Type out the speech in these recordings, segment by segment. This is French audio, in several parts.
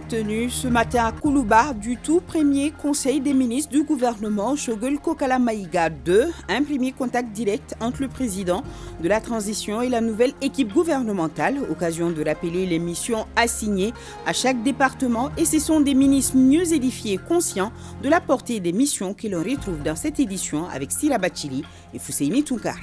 tenu ce matin à Koulouba du tout premier Conseil des ministres du gouvernement Choguel Kokala Maïga 2, un premier contact direct entre le président de la transition et la nouvelle équipe gouvernementale, occasion de rappeler les missions assignées à chaque département, et ce sont des ministres mieux édifiés et conscients de la portée des missions que l'on retrouve dans cette édition avec Sira Bachili et Fousseini Tounkara.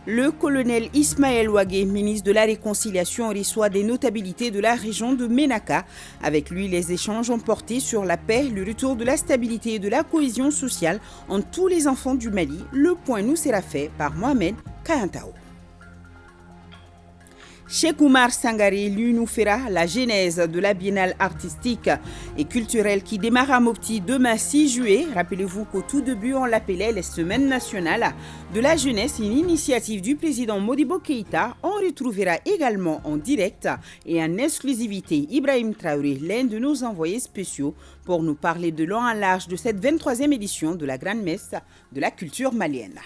Le colonel Ismaël Ouagé, ministre de la Réconciliation, reçoit des notabilités de la région de Ménaka. Avec lui, les échanges ont porté sur la paix, le retour de la stabilité et de la cohésion sociale en tous les enfants du Mali. Le point nous sera fait par Mohamed Kayantao. Cheikh Oumar Sangaré, lui, nous fera la genèse de la biennale artistique et culturelle qui démarre à Mopti demain 6 juillet. Rappelez-vous qu'au tout début, on l'appelait les Semaines nationales de la jeunesse, une initiative du président Modibo Keïta. On retrouvera également en direct et en exclusivité Ibrahim Traoré, l'un de nos envoyés spéciaux, pour nous parler de long en large de cette 23e édition de la Grande Messe de la culture malienne.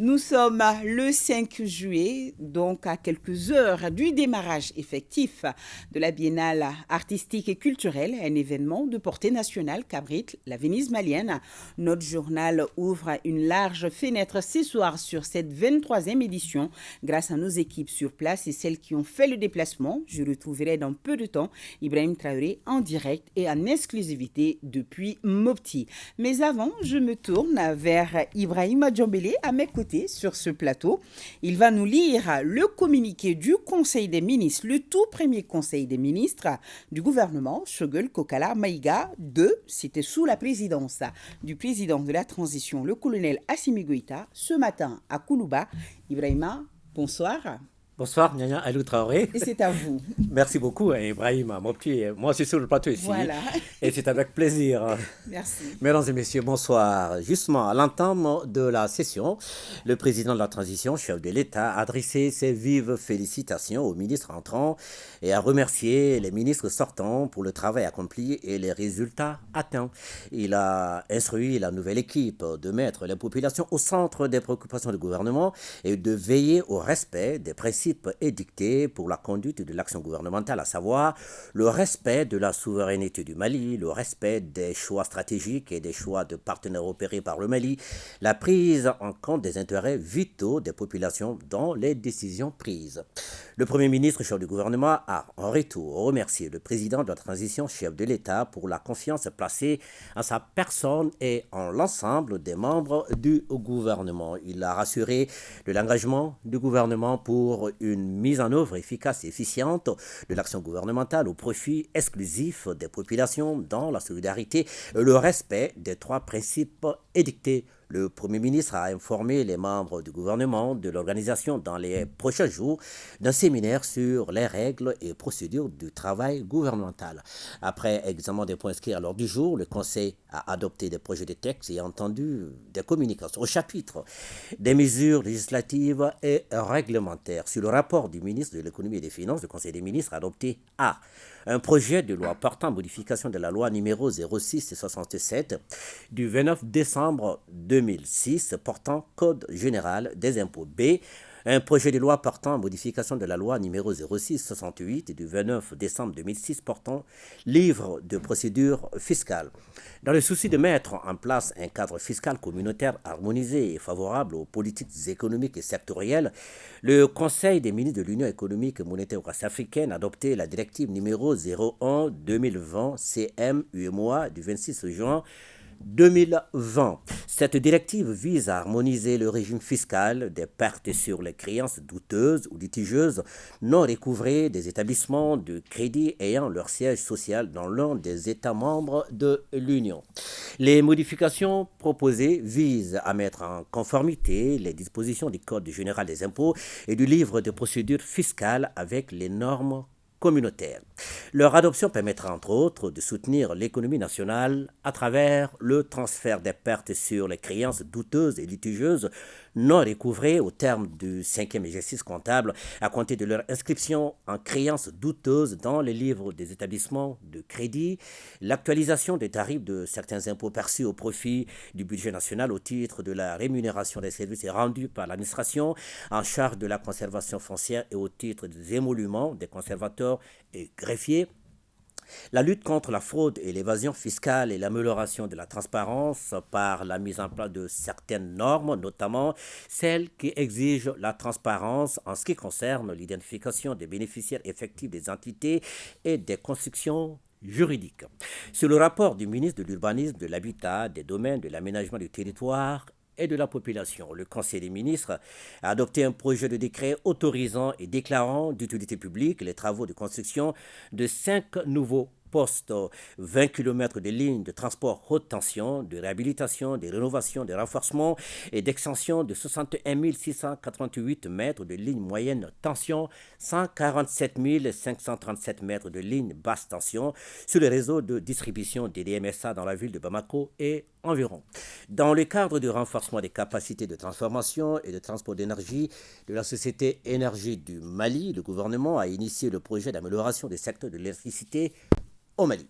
Nous sommes le 5 juillet, donc à quelques heures du démarrage effectif de la Biennale artistique et culturelle, un événement de portée nationale qu'abrite la Venise malienne. Notre journal ouvre une large fenêtre ce soir sur cette 23e édition grâce à nos équipes sur place et celles qui ont fait le déplacement. Je retrouverai dans peu de temps Ibrahim Traoré en direct et en exclusivité depuis Mopti. Mais avant, je me tourne vers Ibrahim Adjambélé à mes côtés sur ce plateau. Il va nous lire le communiqué du Conseil des ministres, le tout premier Conseil des ministres du gouvernement Choguel Kokala Maïga 2. C'était sous la présidence du président de la transition, le colonel Assimi Goïta, ce matin à Koulouba. Ibrahima, bonsoir. Bonsoir, Nyanya Alou Traoré. Et c'est à vous. Merci beaucoup, Ibrahim, mon petit. Moi, je suis sur le plateau ici. Voilà. Et c'est avec plaisir. Merci. Mesdames et messieurs, bonsoir. Justement, à l'entame de la session, le président de la transition, chef de l'État, a adressé ses vives félicitations aux ministres entrants et a remercié les ministres sortants pour le travail accompli et les résultats atteints. Il a instruit la nouvelle équipe de mettre les populations au centre des préoccupations du gouvernement et de veiller au respect des principes édictés pour la conduite de l'action gouvernementale, à savoir le respect de la souveraineté du Mali, le respect des choix stratégiques et des choix de partenaires opérés par le Mali, la prise en compte des intérêts vitaux des populations dans les décisions prises. Le Premier ministre, chef du gouvernement, a en retour remercié le président de la transition, chef de l'État, pour la confiance placée en sa personne et en l'ensemble des membres du gouvernement. Il a rassuré de l'engagement du gouvernement pour une mise en œuvre efficace et efficiente de l'action gouvernementale au profit exclusif des populations dans la solidarité et le respect des trois principes édictés. Le Premier ministre a informé les membres du gouvernement de l'organisation dans les prochains jours d'un séminaire sur les règles et procédures du travail gouvernemental. Après examen des points inscrits à l'ordre du jour, le Conseil a adopté des projets de texte et entendu des communications au chapitre des mesures législatives et réglementaires. Sur le rapport du ministre de l'économie et des finances, le Conseil des ministres a adopté un projet de loi portant modification de la loi numéro 06-67 du 29 décembre 2006 portant Code général des impôts. Un projet de loi portant modification de la loi numéro 06-68 du 29 décembre 2006 portant livre de procédure fiscale. Dans le souci de mettre en place un cadre fiscal communautaire harmonisé et favorable aux politiques économiques et sectorielles, le Conseil des ministres de l'Union économique et monétaire ouest-africaine a adopté la directive numéro 01-2020 CM-UMOA du 26 juin 2020. Cette directive vise à harmoniser le régime fiscal des pertes sur les créances douteuses ou litigieuses non recouvrées des établissements de crédit ayant leur siège social dans l'un des États membres de l'Union. Les modifications proposées visent à mettre en conformité les dispositions du Code général des impôts et du livre de procédure fiscale avec les normes communautaires. Leur adoption permettra entre autres de soutenir l'économie nationale à travers le transfert des pertes sur les créances douteuses et litigieuses non recouvrées au terme du 5e exercice comptable à compter de leur inscription en créances douteuses dans les livres des établissements de crédit, l'actualisation des tarifs de certains impôts perçus au profit du budget national au titre de la rémunération des services rendus par l'administration en charge de la conservation foncière et au titre des émoluments des conservateurs et greffiers, la lutte contre la fraude et l'évasion fiscale et l'amélioration de la transparence par la mise en place de certaines normes, notamment celles qui exigent la transparence en ce qui concerne l'identification des bénéficiaires effectifs des entités et des constructions juridiques. Sur le rapport du ministre de l'Urbanisme, de l'Habitat, des Domaines, de l'Aménagement du territoire et de la population, le Conseil des ministres a adopté un projet de décret autorisant et déclarant d'utilité publique les travaux de construction de 5 nouveaux postes, 20 km de lignes de transport haute tension, de réhabilitation, de rénovation, de renforcement et d'extension de 61 688 mètres de lignes moyenne tension, 147 537 mètres de lignes basse tension sur le réseau de distribution des DMSA dans la ville de Bamako et environ. Dans le cadre du renforcement des capacités de transformation et de transport d'énergie de la société Énergie du Mali, le gouvernement a initié le projet d'amélioration des secteurs de l'électricité au Mali.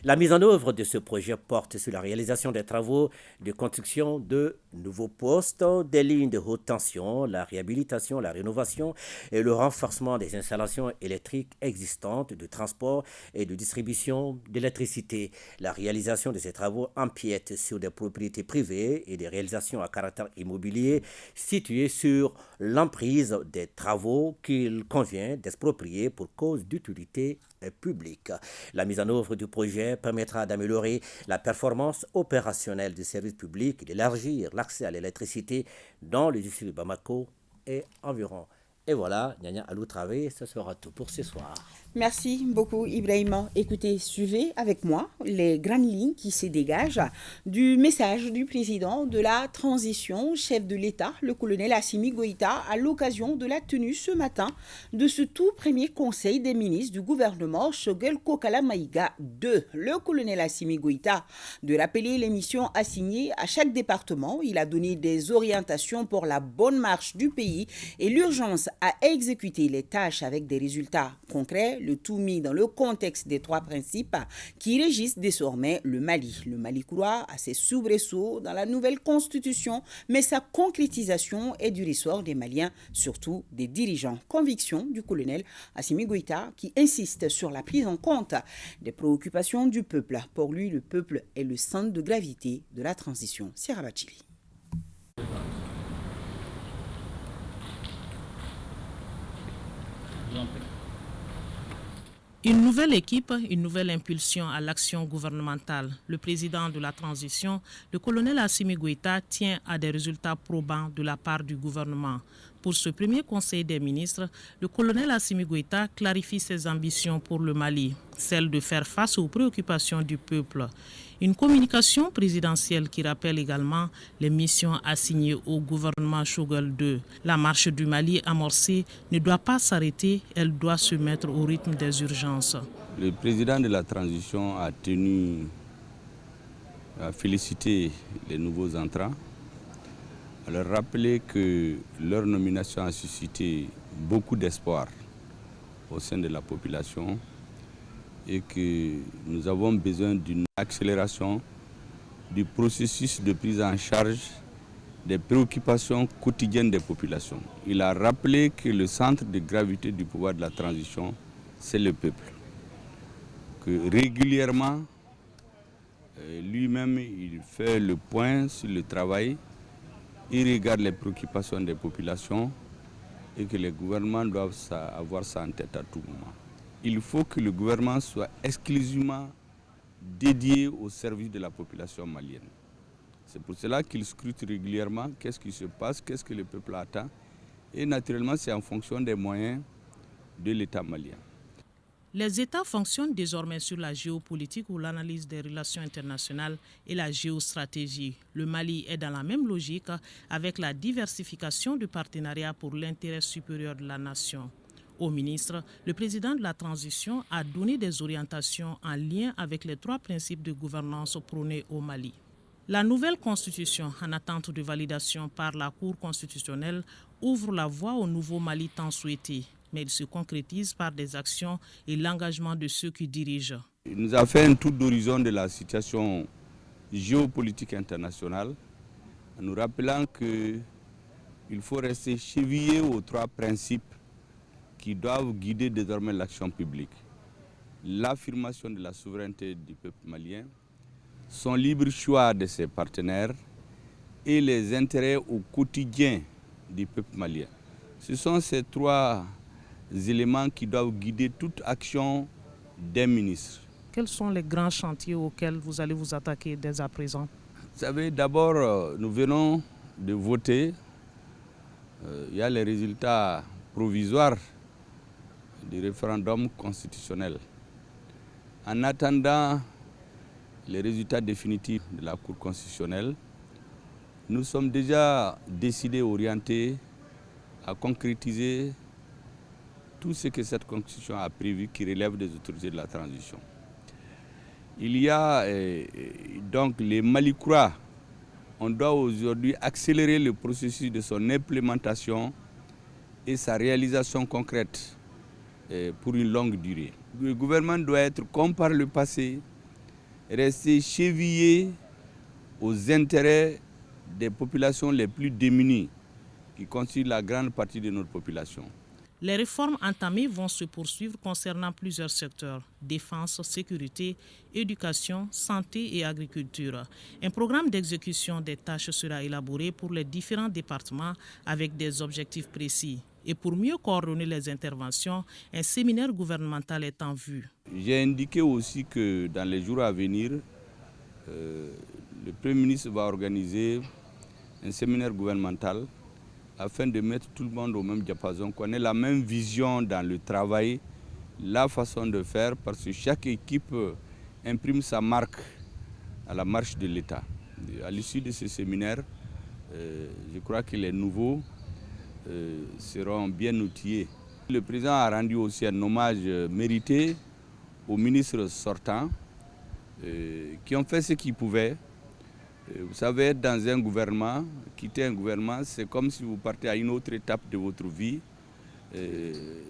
La mise en œuvre de ce projet porte sur la réalisation des travaux de construction de nouveaux postes, des lignes de haute tension, la réhabilitation, la rénovation et le renforcement des installations électriques existantes de transport et de distribution d'électricité. La réalisation de ces travaux empiète sur des propriétés privées et des réalisations à caractère immobilier situées sur l'emprise des travaux qu'il convient d'exproprier pour cause d'utilité publique. La mise en œuvre du projet permettra d'améliorer la performance opérationnelle du service public et d'élargir l'accès à l'électricité dans le district de Bamako et environ. Et voilà, Nyanya Alou Travé, ce sera tout pour ce soir. Merci beaucoup Ibrahima. Écoutez, suivez avec moi les grandes lignes qui se dégagent du message du président de la transition, chef de l'État, le colonel Assimi Goïta, à l'occasion de la tenue ce matin de ce tout premier conseil des ministres du gouvernement Choguel Kokala Maïga II. Le colonel Assimi Goïta de rappeler les missions assignées à chaque département. Il a donné des orientations pour la bonne marche du pays et l'urgence à exécuter les tâches avec des résultats concrets, le tout mis dans le contexte des 3 principes qui régissent désormais le Mali. Le Mali croit à ses soubresauts dans la nouvelle constitution, mais sa concrétisation est du ressort des Maliens, surtout des dirigeants. Conviction du colonel Assimi Goïta qui insiste sur la prise en compte des préoccupations du peuple. Pour lui, le peuple est le centre de gravité de la transition. Sierra Bachili. Une nouvelle équipe, une nouvelle impulsion à l'action gouvernementale. Le président de la transition, le colonel Assimi Goïta, tient à des résultats probants de la part du gouvernement. Pour ce premier conseil des ministres, le colonel Assimi Goïta clarifie ses ambitions pour le Mali, celle de faire face aux préoccupations du peuple. Une communication présidentielle qui rappelle également les missions assignées au gouvernement Choguel II. La marche du Mali amorcée ne doit pas s'arrêter, elle doit se mettre au rythme des urgences. Le président de la transition a tenu à féliciter les nouveaux entrants, à leur rappeler que leur nomination a suscité beaucoup d'espoir au sein de la population et que nous avons besoin d'une accélération du processus de prise en charge des préoccupations quotidiennes des populations. Il a rappelé que le centre de gravité du pouvoir de la transition, c'est le peuple. Que régulièrement, lui-même, il fait le point sur le travail, il regarde les préoccupations des populations et que les gouvernements doivent avoir ça en tête à tout moment. Il faut que le gouvernement soit exclusivement dédié au service de la population malienne. C'est pour cela qu'il scrute régulièrement qu'est-ce qui se passe, qu'est-ce que le peuple attend. Et naturellement, c'est en fonction des moyens de l'État malien. Les États fonctionnent désormais sur la géopolitique ou l'analyse des relations internationales et la géostratégie. Le Mali est dans la même logique avec la diversification du partenariat pour l'intérêt supérieur de la nation. Au ministre, le président de la transition a donné des orientations en lien avec les 3 principes de gouvernance prônés au Mali. La nouvelle constitution, en attente de validation par la Cour constitutionnelle, ouvre la voie au nouveau Mali tant souhaité, mais il se concrétise par des actions et l'engagement de ceux qui dirigent. Il nous a fait un tour d'horizon de la situation géopolitique internationale, en nous rappelant qu'il faut rester chevillé aux 3 principes qui doivent guider désormais l'action publique. L'affirmation de la souveraineté du peuple malien, son libre choix de ses partenaires et les intérêts au quotidien du peuple malien. Ce sont ces 3 éléments qui doivent guider toute action d'un ministre. Quels sont les grands chantiers auxquels vous allez vous attaquer dès à présent? Vous savez, d'abord, nous venons de voter. Il y a les résultats provisoires du référendum constitutionnel. En attendant les résultats définitifs de la Cour constitutionnelle, nous sommes déjà décidés, orientés à concrétiser tout ce que cette Constitution a prévu qui relève des autorités de la transition. Il y a donc les Malicroix. On doit aujourd'hui accélérer le processus de son implémentation et sa réalisation concrète pour une longue durée. Le gouvernement doit être, comme par le passé, rester chevillé aux intérêts des populations les plus démunies, qui constituent la grande partie de notre population. Les réformes entamées vont se poursuivre concernant plusieurs secteurs: défense, sécurité, éducation, santé et agriculture. Un programme d'exécution des tâches sera élaboré pour les différents départements avec des objectifs précis. Et pour mieux coordonner les interventions, un séminaire gouvernemental est en vue. J'ai indiqué aussi que dans les jours à venir, le Premier ministre va organiser un séminaire gouvernemental afin de mettre tout le monde au même diapason, qu'on ait la même vision dans le travail, la façon de faire, parce que chaque équipe imprime sa marque à la marche de l'État. À l'issue de ce séminaire, je crois que les nouveaux seront bien outillés. Le président a rendu aussi un hommage mérité aux ministres sortants qui ont fait ce qu'ils pouvaient. Vous savez, être dans un gouvernement, quitter un gouvernement, c'est comme si vous partez à une autre étape de votre vie.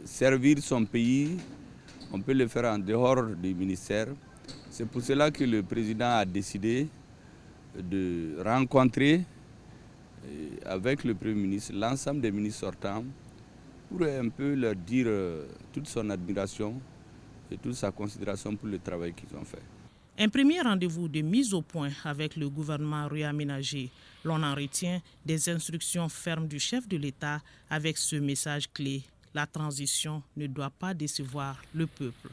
Servir son pays, on peut le faire en dehors du ministère. C'est pour cela que le président a décidé de rencontrer avec le Premier ministre l'ensemble des ministres sortants pour un peu leur dire toute son admiration et toute sa considération pour le travail qu'ils ont fait. Un premier rendez-vous de mise au point avec le gouvernement réaménagé. L'on en retient des instructions fermes du chef de l'État avec ce message clé: la transition ne doit pas décevoir le peuple.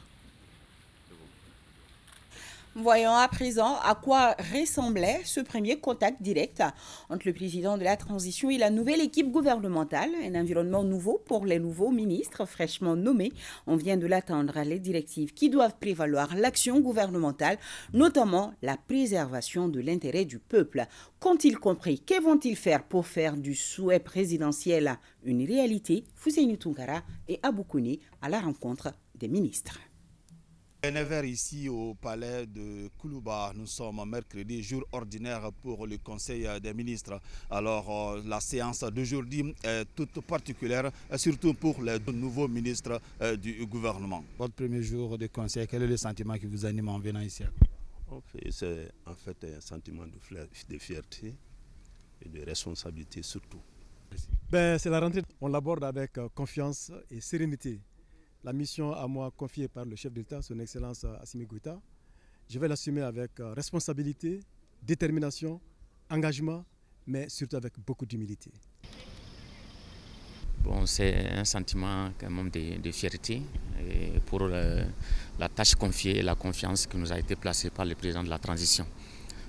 Voyons à présent à quoi ressemblait ce premier contact direct entre le président de la transition et la nouvelle équipe gouvernementale. Un environnement nouveau pour les nouveaux ministres fraîchement nommés. On vient de l'attendre, les directives qui doivent prévaloir l'action gouvernementale, notamment la préservation de l'intérêt du peuple. Qu'ont-ils compris? Que vont-ils faire pour faire du souhait présidentiel une réalité? Fouseyni Tounkara et Abou Kouni à la rencontre des ministres. 9h ici au palais de Koulouba. Nous sommes mercredi, jour ordinaire pour le Conseil des ministres. Alors la séance d'aujourd'hui est toute particulière, surtout pour les nouveaux ministres du gouvernement. Votre premier jour de conseil, quel est le sentiment qui vous anime en venant ici? C'est en fait un sentiment de fierté et de responsabilité surtout. C'est la rentrée, on l'aborde avec confiance et sérénité. La mission à moi confiée par le chef d'État, son Excellence Assimi Goïta, je vais l'assumer avec responsabilité, détermination, engagement, mais surtout avec beaucoup d'humilité. C'est un sentiment quand même de fierté pour la tâche confiée et la confiance qui nous a été placée par le président de la transition.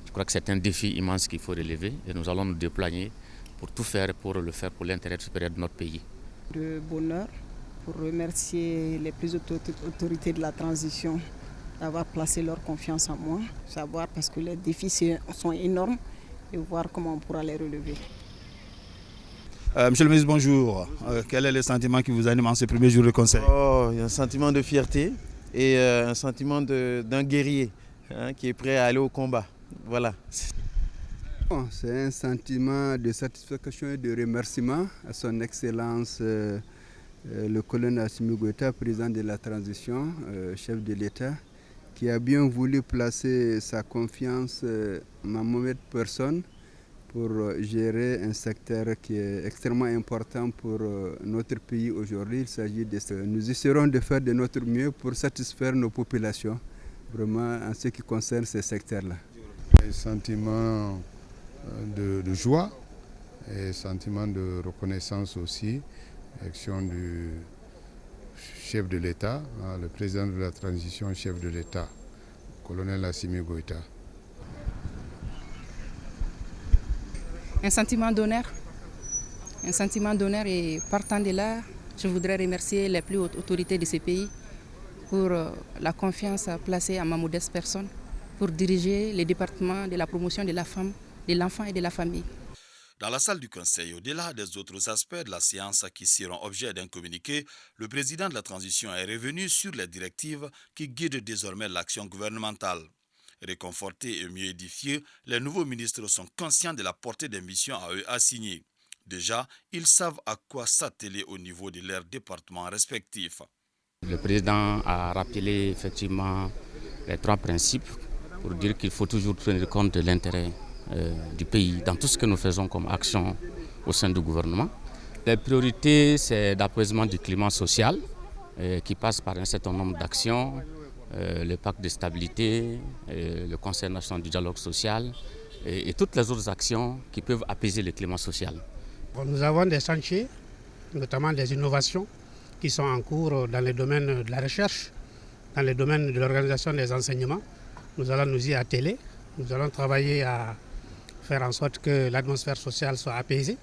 Je crois que c'est un défi immense qu'il faut relever et nous allons nous déployer pour tout faire pour le faire pour l'intérêt supérieur de notre pays. De bonheur pour remercier les plus hautes autorités de la transition d'avoir placé leur confiance en moi, savoir parce que les défis sont énormes et voir comment on pourra les relever. Monsieur le ministre, bonjour. Quel est le sentiment qui vous anime en ce premier jour de conseil? Il y a un sentiment de fierté et un sentiment d'un guerrier qui est prêt à aller au combat. Voilà. C'est un sentiment de satisfaction et de remerciement à son Excellence le colonel Assimi Goïta, président de la transition, chef de l'État, qui a bien voulu placer sa confiance en ma mauvaise personne pour gérer un secteur qui est extrêmement important pour notre pays aujourd'hui. Il s'agit de ça. Nous essaierons de faire de notre mieux pour satisfaire nos populations, vraiment en ce qui concerne ces secteurs-là. Un sentiment de joie et sentiment de reconnaissance aussi, action du chef de l'État, le président de la transition, chef de l'État, colonel Assimi Goïta. Un sentiment d'honneur et partant de là, je voudrais remercier les plus hautes autorités de ce pays pour la confiance placée à ma modeste personne pour diriger les départements de la promotion de la femme, de l'enfant et de la famille. Dans la salle du Conseil, au-delà des autres aspects de la séance qui seront objet d'un communiqué, le président de la transition est revenu sur les directives qui guident désormais l'action gouvernementale. Réconfortés et mieux édifiés, les nouveaux ministres sont conscients de la portée des missions à eux assignées. Déjà, ils savent à quoi s'atteler au niveau de leurs départements respectifs. Le président a rappelé effectivement les 3 principes pour dire qu'il faut toujours tenir compte de l'intérêt du pays dans tout ce que nous faisons comme action au sein du gouvernement. Les priorités, c'est l'apaisement du climat social qui passe par un certain nombre d'actions, le pacte de stabilité, le Conseil national du dialogue social et toutes les autres actions qui peuvent apaiser le climat social. Nous avons des chantiers, notamment des innovations qui sont en cours dans le domaine de la recherche, dans le domaine de l'organisation des enseignements. Nous allons nous y atteler, nous allons travailler à faire en sorte que l'atmosphère sociale soit apaisée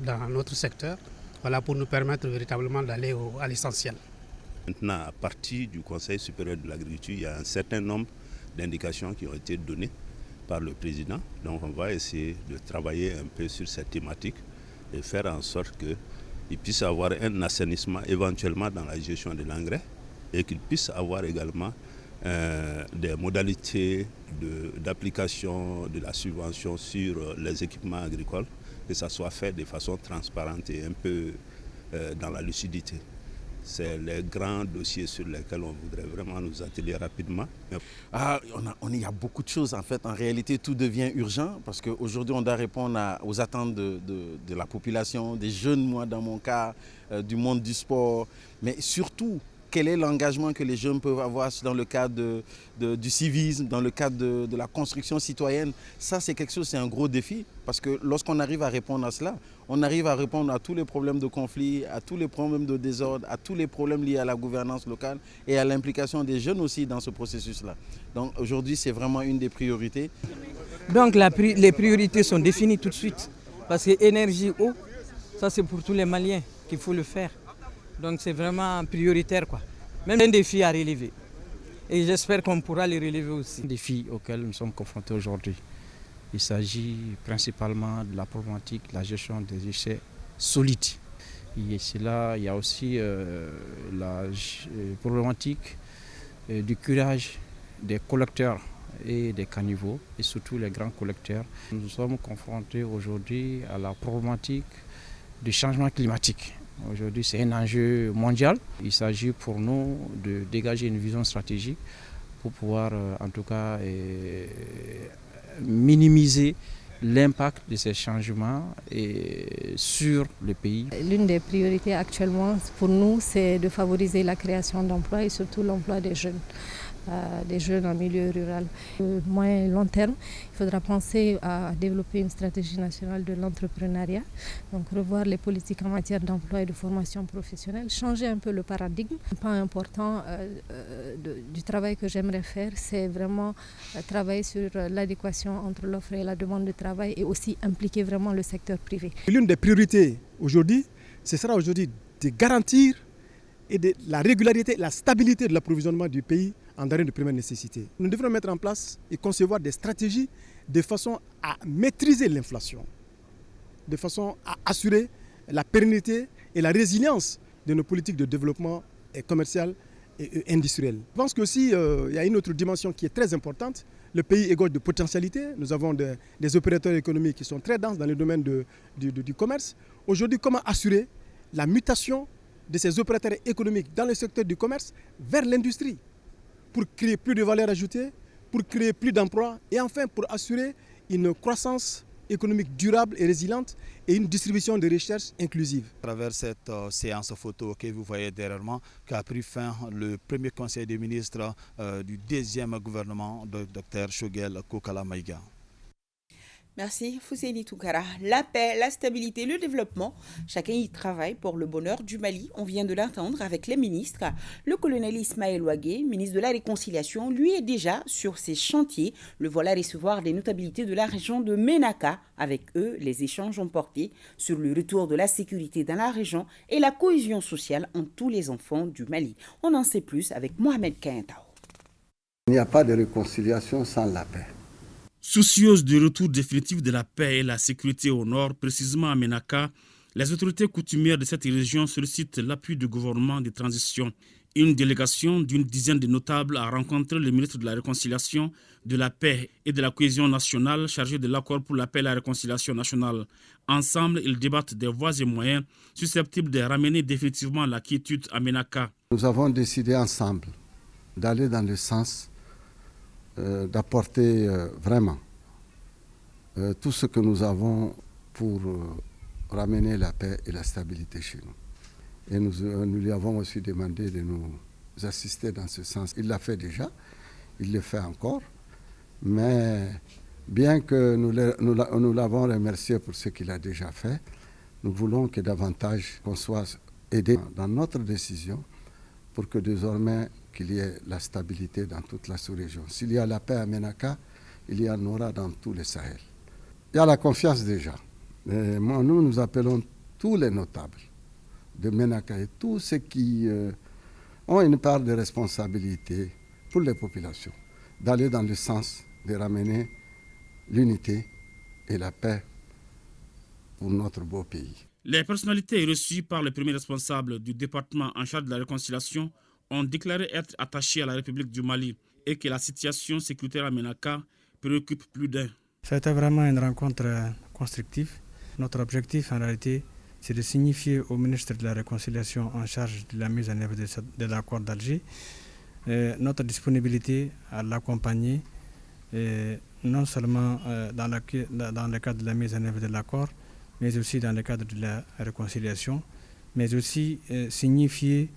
dans notre secteur, voilà, pour nous permettre véritablement d'aller à l'essentiel. Maintenant, à partir du Conseil supérieur de l'agriculture, il y a un certain nombre d'indications qui ont été données par le président. Donc on va essayer de travailler un peu sur cette thématique et faire en sorte qu'il puisse avoir un assainissement éventuellement dans la gestion de l'engrais et qu'il puisse avoir également des modalités d'application de la subvention sur les équipements agricoles, que ça soit fait de façon transparente et un peu dans la lucidité. C'est les grands dossiers sur lesquels on voudrait vraiment nous atteler rapidement. Il y a beaucoup de choses en fait. En réalité, tout devient urgent parce qu'aujourd'hui, on doit répondre aux attentes de la population, des jeunes, moi dans mon cas, du monde du sport, mais surtout, quel est l'engagement que les jeunes peuvent avoir dans le cadre du civisme, dans le cadre de la construction citoyenne. Ça, c'est quelque chose, c'est un gros défi parce que lorsqu'on arrive à répondre à cela, on arrive à répondre à tous les problèmes de conflit, à tous les problèmes de désordre, à tous les problèmes liés à la gouvernance locale et à l'implication des jeunes aussi dans ce processus-là. Donc aujourd'hui, c'est vraiment une des priorités. Donc les priorités sont définies tout de suite parce que énergie, eau, ça c'est pour tous les Maliens qu'il faut le faire. Donc c'est vraiment prioritaire, quoi. Même un défi à relever. Et j'espère qu'on pourra les relever aussi. Les défis auxquels nous sommes confrontés aujourd'hui, il s'agit principalement de la problématique de la gestion des déchets solides. Et il y a aussi la problématique du curage des collecteurs et des caniveaux, et surtout les grands collecteurs. Nous sommes confrontés aujourd'hui à la problématique du changement climatique. Aujourd'hui, c'est un enjeu mondial. Il s'agit pour nous de dégager une vision stratégique pour pouvoir, en tout cas, minimiser l'impact de ces changements sur le pays. L'une des priorités actuellement pour nous, c'est de favoriser la création d'emplois et surtout l'emploi des jeunes en milieu rural. Moyen et long terme, il faudra penser à développer une stratégie nationale de l'entrepreneuriat, donc revoir les politiques en matière d'emploi et de formation professionnelle, changer un peu le paradigme. Un point important du travail que j'aimerais faire, c'est vraiment travailler sur l'adéquation entre l'offre et la demande de travail et aussi impliquer vraiment le secteur privé. L'une des priorités aujourd'hui, ce sera aujourd'hui de garantir la régularité, la stabilité de l'approvisionnement du pays en denrées de première nécessité. Nous devrons mettre en place et concevoir des stratégies de façon à maîtriser l'inflation, de façon à assurer la pérennité et la résilience de nos politiques de développement commercial et industriel. Je pense qu'aussi, il y a une autre dimension qui est très importante. Le pays égorge de potentialités. Nous avons des opérateurs économiques qui sont très denses dans le domaine du commerce. Aujourd'hui, comment assurer la mutation de ces opérateurs économiques dans le secteur du commerce vers l'industrie pour créer plus de valeur ajoutée, pour créer plus d'emplois et enfin pour assurer une croissance économique durable et résiliente et une distribution de recherche inclusive. À travers cette séance photo que vous voyez derrière moi, qu'a pris fin le premier conseil des ministres du deuxième gouvernement de Dr Choguel Kokala Maïga. Merci Fousseini Toukara. La paix, la stabilité, le développement, chacun y travaille pour le bonheur du Mali. On vient de l'entendre avec les ministres. Le colonel Ismaël Ouagué, ministre de la Réconciliation, lui est déjà sur ses chantiers. Le voilà recevoir des notabilités de la région de Ménaka. Avec eux, les échanges ont porté sur le retour de la sécurité dans la région et la cohésion sociale entre tous les enfants du Mali. On en sait plus avec Mohamed Kayentao. Il n'y a pas de réconciliation sans la paix. Soucieuses du retour définitif de la paix et la sécurité au nord, précisément à Ménaka, les autorités coutumières de cette région sollicitent l'appui du gouvernement de transition. Une délégation d'une dizaine de notables a rencontré le ministre de la Réconciliation, de la Paix et de la Cohésion nationale chargé de l'accord pour la paix et la réconciliation nationale. Ensemble, ils débattent des voies et moyens susceptibles de ramener définitivement la quiétude à Ménaka. Nous avons décidé ensemble d'aller dans le sens d'apporter vraiment tout ce que nous avons pour ramener la paix et la stabilité chez nous. Et nous lui avons aussi demandé de nous assister dans ce sens. Il l'a fait déjà, il le fait encore, mais bien que nous l'avons remercié pour ce qu'il a déjà fait, nous voulons que davantage qu'on soit aidé dans notre décision pour que désormais qu'il y ait la stabilité dans toute la sous-région. S'il y a la paix à Ménaka, il y en aura dans tout le Sahel. Il y a la confiance déjà. Et nous appelons tous les notables de Ménaka et tous ceux qui ont une part de responsabilité pour les populations, d'aller dans le sens de ramener l'unité et la paix pour notre beau pays. Les personnalités reçues par le premier responsable du département en charge de la réconciliation ont déclaré être attachés à la République du Mali et que la situation sécuritaire à Ménaka préoccupe plus d'un. C'était vraiment une rencontre constructive. Notre objectif en réalité, c'est de signifier au ministre de la Réconciliation en charge de la mise en œuvre de l'accord d'Alger notre disponibilité à l'accompagner, non seulement dans le cadre de la mise en œuvre de l'accord, mais aussi dans le cadre de la réconciliation, mais aussi signifier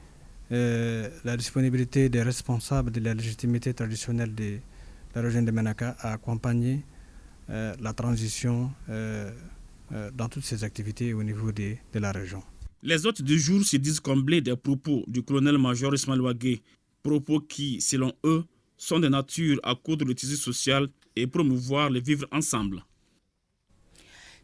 la disponibilité des responsables de la légitimité traditionnelle de la région de Ménaka à accompagner la transition dans toutes ces activités au niveau de la région. Les hôtes du jour se disent comblés des propos du colonel-major Ismaël Ouagué, propos qui, selon eux, sont de nature à coudre le tissu social et promouvoir le vivre ensemble.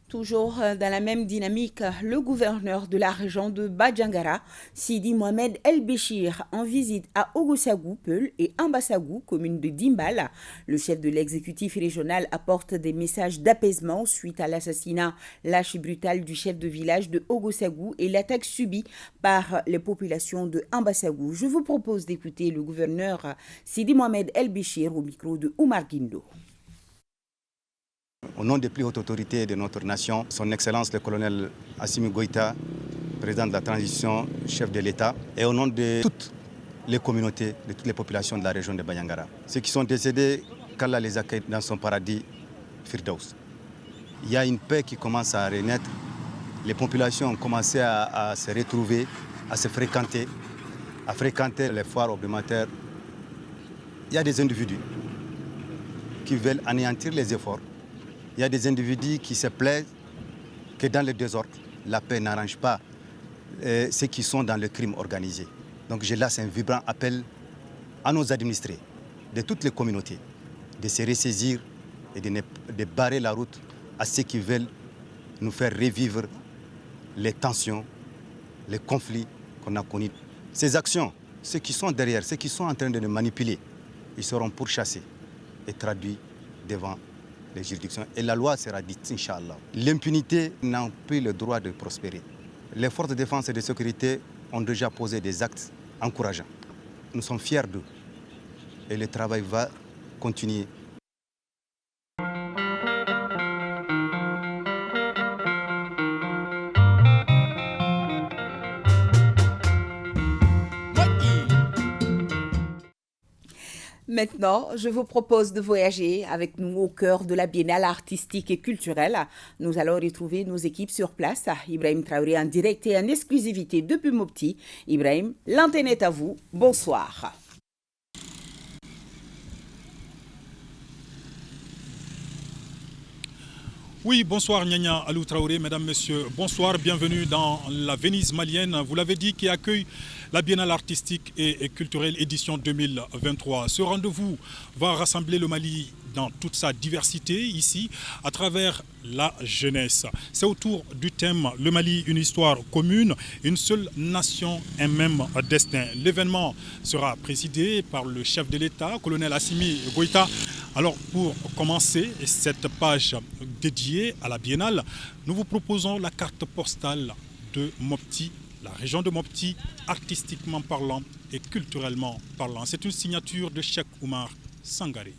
Toujours dans la même dynamique, le gouverneur de la région de Badjangara, Sidi Mohamed El Béchir, en visite à Ogosagou, Peul et Ambassagou, commune de Dimbal. Le chef de l'exécutif régional apporte des messages d'apaisement suite à l'assassinat lâche et brutal du chef de village de Ogosagou et l'attaque subie par les populations de Ambassagou. Je vous propose d'écouter le gouverneur Sidi Mohamed El Béchir au micro de Oumar Guindo. Au nom des plus hautes autorités de notre nation, son Excellence le colonel Assimi Goïta, président de la transition, chef de l'État, et au nom de toutes les communautés, de toutes les populations de la région de Banyangara. Ceux qui sont décédés, qu'Allah les accueille dans son paradis, Firdaus. Il y a une paix qui commence à renaître. Les populations ont commencé à se retrouver, à se fréquenter, à fréquenter les foires hebdomadaires. Il y a des individus qui veulent anéantir les efforts. Il y a des individus qui se plaisent que dans le désordre, la paix n'arrange pas ceux qui sont dans le crime organisé. Donc je lance un vibrant appel à nos administrés de toutes les communautés de se ressaisir et de barrer la route à ceux qui veulent nous faire revivre les tensions, les conflits qu'on a connus. Ces actions, ceux qui sont derrière, ceux qui sont en train de nous manipuler, ils seront pourchassés et traduits devant les juridictions. Et la loi sera dite, Inch'Allah. L'impunité n'a plus le droit de prospérer. Les forces de défense et de sécurité ont déjà posé des actes encourageants. Nous sommes fiers d'eux et le travail va continuer. Maintenant, je vous propose de voyager avec nous au cœur de la Biennale artistique et culturelle. Nous allons retrouver nos équipes sur place. Ibrahim Traoré en direct et en exclusivité depuis Mopti. Ibrahim, l'antenne est à vous. Bonsoir. Oui, bonsoir Nyanya Alou Traoré, mesdames, messieurs, bonsoir, bienvenue dans la Venise malienne, vous l'avez dit, qui accueille la Biennale artistique et culturelle édition 2023. Ce rendez-vous va rassembler le Mali dans toute sa diversité ici, à travers la jeunesse. C'est autour du thème « Le Mali, une histoire commune, une seule nation, un même destin ». L'événement sera présidé par le chef de l'État, colonel Assimi Goïta. Alors, pour commencer cette page dédiée à la Biennale, nous vous proposons la carte postale de Mopti, la région de Mopti, artistiquement parlant et culturellement parlant. C'est une signature de Cheikh Oumar Sangaré.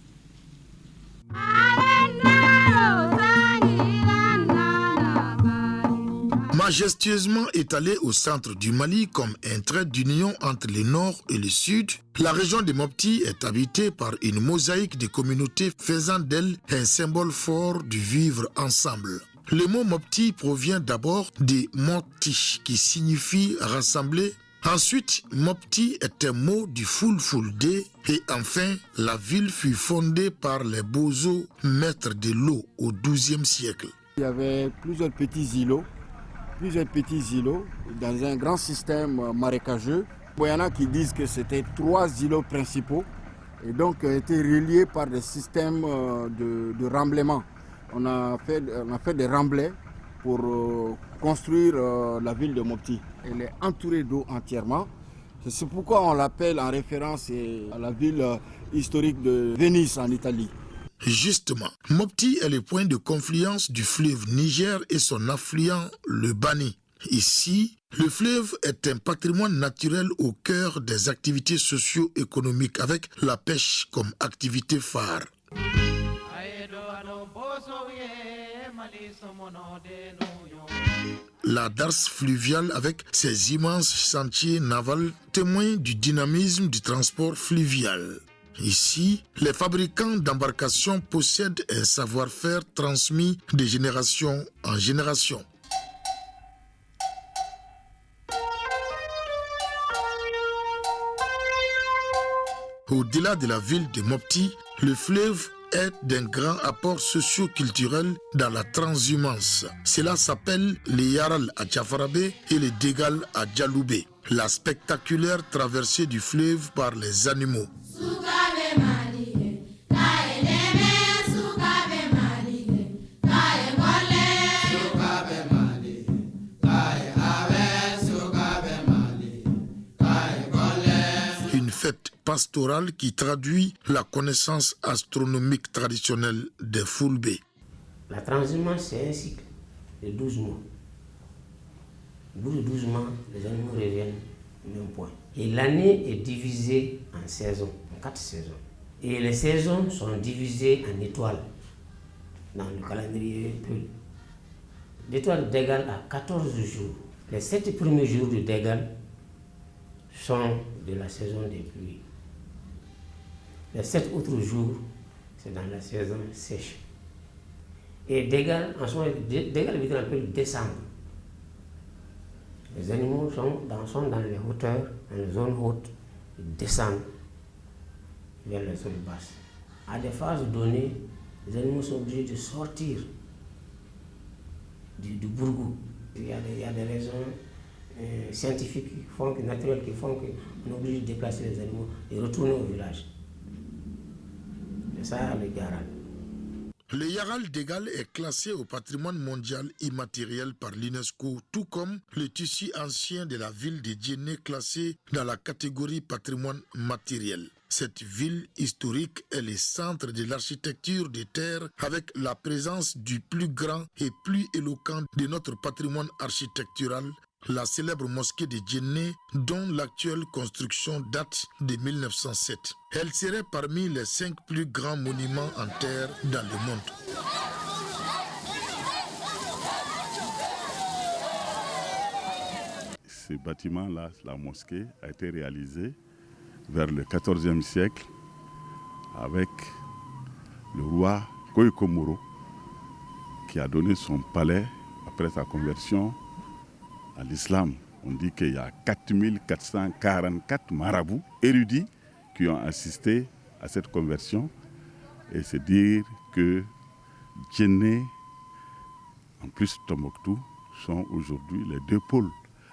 Majestueusement étalée au centre du Mali comme un trait d'union entre le nord et le sud, la région de Mopti est habitée par une mosaïque de communautés faisant d'elle un symbole fort du vivre ensemble. Le mot Mopti provient d'abord de Moti qui signifie rassembler. Ensuite, Mopti est un mot du Fulfulde et enfin, la ville fut fondée par les Bozo, maîtres de l'eau au XIIe siècle. Il y avait plusieurs petits îlots dans un grand système marécageux. Il y en a qui disent que c'était 3 îlots principaux et donc étaient reliés par des systèmes de remblaiement. On a fait des remblais pour construire la ville de Mopti. Elle est entourée d'eau entièrement. C'est pourquoi on l'appelle en référence à la ville historique de Venise en Italie. Justement, Mopti est le point de confluence du fleuve Niger et son affluent, le Bani. Ici, le fleuve est un patrimoine naturel au cœur des activités socio-économiques avec la pêche comme activité phare. La darse fluviale avec ses immenses chantiers navals témoigne du dynamisme du transport fluvial. Ici, les fabricants d'embarcations possèdent un savoir-faire transmis de génération en génération. Au-delà de la ville de Mopti, le fleuve est d'un grand apport socio-culturel dans la transhumance. Cela s'appelle les Yaral à Tchafarabé et les Dégal à Djaloubé, la spectaculaire traversée du fleuve par les animaux. Une fête pastorale qui traduit la connaissance astronomique traditionnelle des Fulbé. La transhumance, c'est un cycle de 12 mois. Au bout de 12 mois, les animaux reviennent au même point. Et l'année est divisée en saisons, en 4 saisons. Et les saisons sont divisées en étoiles dans le calendrier. L'étoile d'Égal a 14 jours. Les 7 premiers jours de Dégal sont de la saison des pluies. Les 7 autres jours, c'est dans la saison sèche. Et Dégal, en ce moment, Dégal veut dire un peu décembre. Les animaux sont dans les hauteurs, dans les zones hautes, ils descendent vers les zones basses. À des phases données, les animaux sont obligés de sortir du bourgou. Il y a des raisons scientifiques, naturelles, qui font qu'on est obligé de déplacer les animaux et retourner au village. C'est ça le Yaral. Le Yaral d'Égal est classé au patrimoine mondial immatériel par l'UNESCO, tout comme le tissu ancien de la ville de Djenné classé dans la catégorie patrimoine matériel. Cette ville historique est le centre de l'architecture des terres avec la présence du plus grand et plus éloquent de notre patrimoine architectural, la célèbre mosquée de Djenné, dont l'actuelle construction date de 1907. Elle serait parmi les 5 plus grands monuments en terre dans le monde. Ce bâtiment-là, la mosquée, a été réalisé vers le XIVe siècle avec le roi Koikomoro qui a donné son palais après sa conversion à l'islam. On dit qu'il y a 4444 marabouts érudits qui ont assisté à cette conversion. Et c'est dire que Djenné, en plus Tombouctou, sont aujourd'hui les 2 pôles,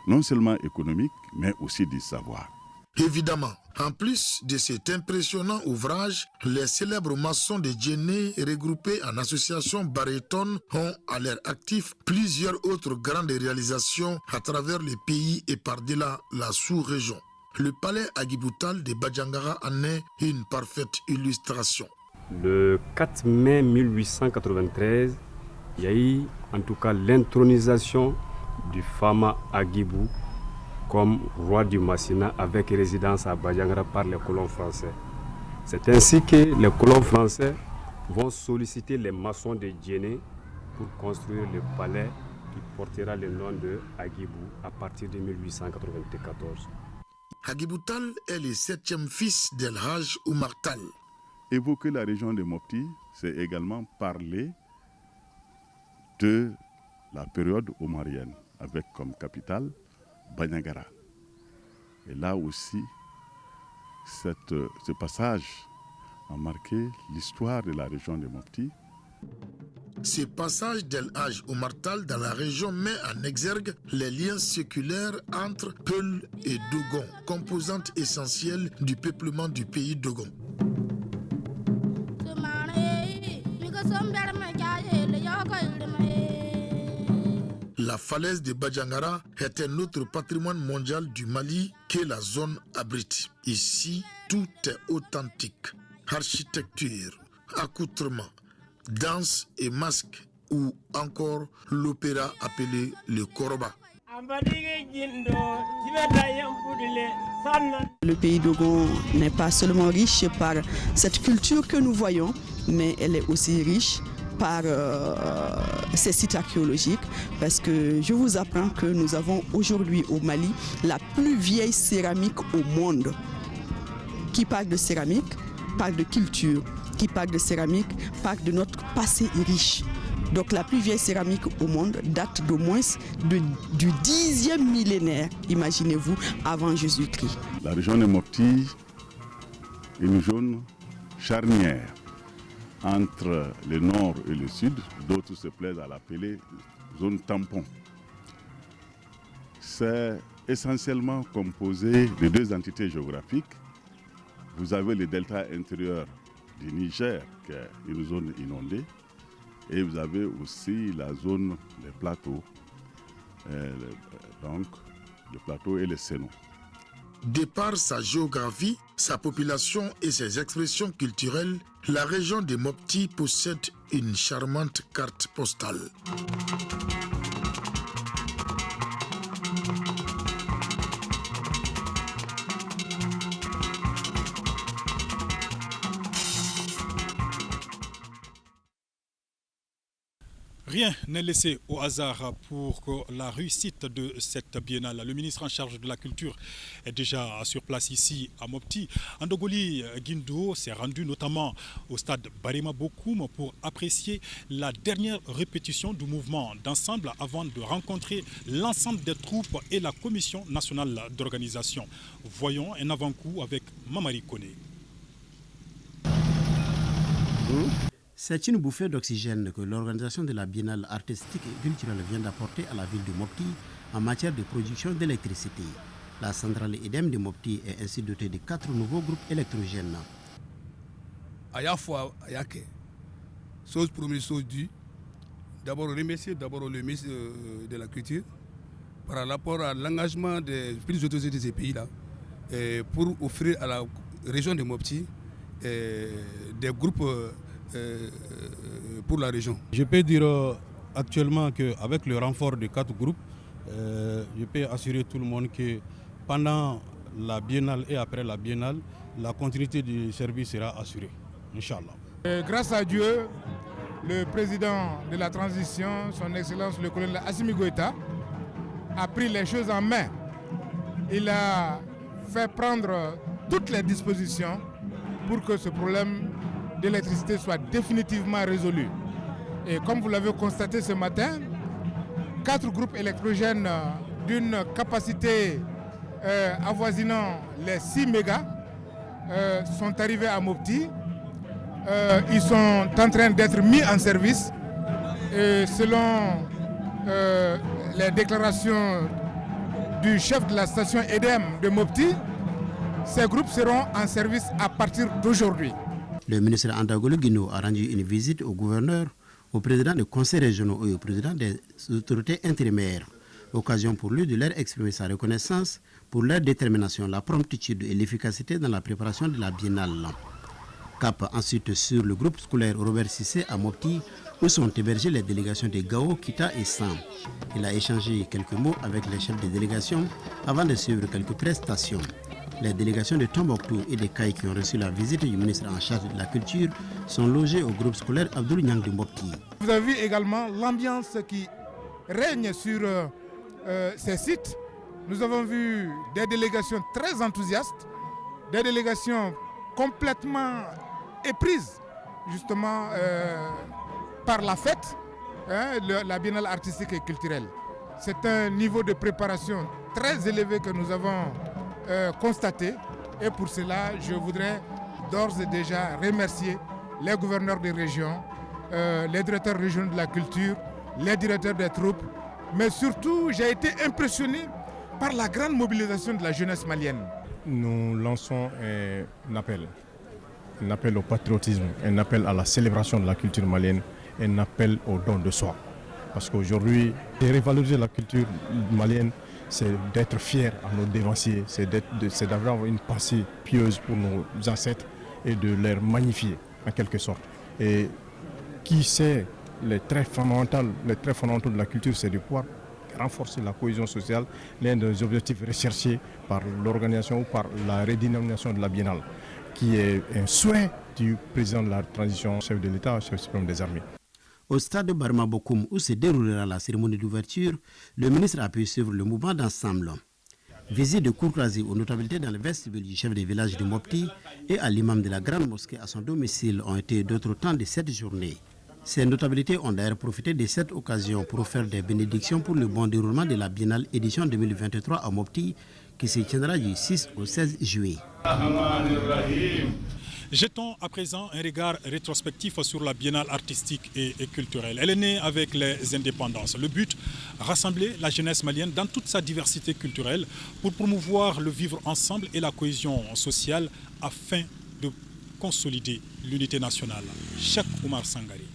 non seulement économiques, mais aussi du savoir. Évidemment, en plus de cet impressionnant ouvrage, les célèbres maçons de Djenné, regroupés en association Baréton, ont à leur actif plusieurs autres grandes réalisations à travers le pays et par-delà la sous-région. Le palais Agiboutal de Badiangara en est une parfaite illustration. Le 4 mai 1893, il y a eu en tout cas l'intronisation du Fama Agibou comme roi du Massina avec résidence à Badiangara par les colons français. C'est ainsi que les colons français vont solliciter les maçons de Djenné pour construire le palais qui portera le nom de Agibou à partir de 1894. Agiboutal est le 7e fils d'El Hadj Oumar Tall. Évoquer la région de Mopti, c'est également parler de la période omarienne, avec comme capitale Badiangara. Et là aussi, ce passage a marqué l'histoire de la région de Mopti. Ce passage d'El Hadj Oumar Tall dans la région met en exergue les liens séculaires entre Peul et Dogon, composantes essentielles du peuplement du pays Dogon. La falaise de Badiangara est un autre patrimoine mondial du Mali que la zone abrite. Ici, tout est authentique. Architecture, accoutrement, danse et masque ou encore l'opéra appelé le Koroba. Le pays d'Ogon n'est pas seulement riche par cette culture que nous voyons, mais elle est aussi riche par ces sites archéologiques, parce que je vous apprends que nous avons aujourd'hui au Mali la plus vieille céramique au monde. Qui parle de céramique, parle de culture. Qui parle de céramique, parle de notre passé riche. Donc la plus vieille céramique au monde date d'au moins du 10e millénaire, imaginez-vous, avant Jésus-Christ. La région de Mopti est une zone charnière entre le nord et le sud. D'autres se plaisent à l'appeler zone tampon. C'est essentiellement composé de 2 entités géographiques. Vous avez le delta intérieur du Niger, qui est une zone inondée, et vous avez aussi la zone des plateaux, donc le plateau et le Sénon. De par sa géographie, sa population et ses expressions culturelles, la région de Mopti possède une charmante carte postale. Rien n'est laissé au hasard pour la réussite de cette biennale. Le ministre en charge de la culture est déjà sur place ici à Mopti. Andogoli Guindo s'est rendu notamment au stade Barema Bokoum pour apprécier la dernière répétition du mouvement d'ensemble avant de rencontrer l'ensemble des troupes et la commission nationale d'organisation. Voyons un avant-coup avec Mamari Kone. C'est une bouffée d'oxygène que l'organisation de la Biennale artistique et culturelle vient d'apporter à la ville de Mopti en matière de production d'électricité. La centrale EDEM de Mopti est ainsi dotée de 4 nouveaux groupes électrogènes. Chose première, chose due. D'abord remercier le ministre de la Culture par rapport à l'engagement des plus autorités de ces pays-là pour offrir à la région de Mopti des groupes pour la région. Je peux dire actuellement qu'avec le renfort de 4 groupes, Je peux assurer tout le monde que pendant la biennale et après la biennale, la continuité du service sera assurée, Inch'Allah. Grâce à Dieu, le président de la transition, son Excellence le colonel Assimi Goïta, a pris les choses en main. Il a fait prendre toutes les dispositions pour que ce problème d'électricité soit définitivement résolu. Et comme vous l'avez constaté ce matin, 4 groupes électrogènes d'une capacité avoisinant les 6 mégas sont arrivés à Mopti. Ils sont en train d'être mis en service. Et selon les déclarations du chef de la station EDEM de Mopti, ces groupes seront en service à partir d'aujourd'hui. Le ministre Andagolo Guino a rendu une visite au gouverneur, au président des conseils régionaux et au président des autorités intérimaires. Occasion pour lui de leur exprimer sa reconnaissance pour leur détermination, la promptitude et l'efficacité dans la préparation de la biennale. Cap ensuite sur le groupe scolaire Robert Cissé à Mopti, où sont hébergées les délégations de Gao, Kita et Sam. Il a échangé quelques mots avec les chefs des délégations avant de suivre quelques prestations. Les délégations de Tombouctou et de Kaï qui ont reçu la visite du ministre en charge de la culture sont logées au groupe scolaire Abdoul Niang de Mopti. Vous avez vu également l'ambiance qui règne sur ces sites. Nous avons vu des délégations très enthousiastes, des délégations complètement éprises justement par la fête, la biennale artistique et culturelle. C'est un niveau de préparation très élevé que nous avons constaté, et pour cela je voudrais d'ores et déjà remercier les gouverneurs des régions, les directeurs régionaux de la culture, les directeurs des troupes, mais surtout j'ai été impressionné par la grande mobilisation de la jeunesse malienne. Nous lançons un appel au patriotisme, un appel à la célébration de la culture malienne, un appel au don de soi. Parce qu'aujourd'hui, revaloriser la culture malienne, c'est d'être fier à nos dévanciers, c'est d'avoir une pensée pieuse pour nos ancêtres et de les magnifier en quelque sorte. Et qui sait, les traits fondamentaux de la culture, c'est de pouvoir renforcer la cohésion sociale, l'un des objectifs recherchés par l'organisation ou par la redénomination de la biennale, qui est un souhait du président de la transition, chef de l'État, chef suprême des armées. Au stade de Barma Bokoum, où se déroulera la cérémonie d'ouverture, le ministre a pu suivre le mouvement d'ensemble. Visite de courtoisie aux notabilités dans le vestibule du chef des villages de Mopti et à l'imam de la grande mosquée à son domicile ont été d'autres temps de cette journée. Ces notabilités ont d'ailleurs profité de cette occasion pour faire des bénédictions pour le bon déroulement de la biennale édition 2023 à Mopti, qui se tiendra du 6 au 16 juillet. Jetons à présent un regard rétrospectif sur la biennale artistique et culturelle. Elle est née avec les indépendances. Le but, rassembler la jeunesse malienne dans toute sa diversité culturelle pour promouvoir le vivre ensemble et la cohésion sociale afin de consolider l'unité nationale. Cheikh Oumar Sangari.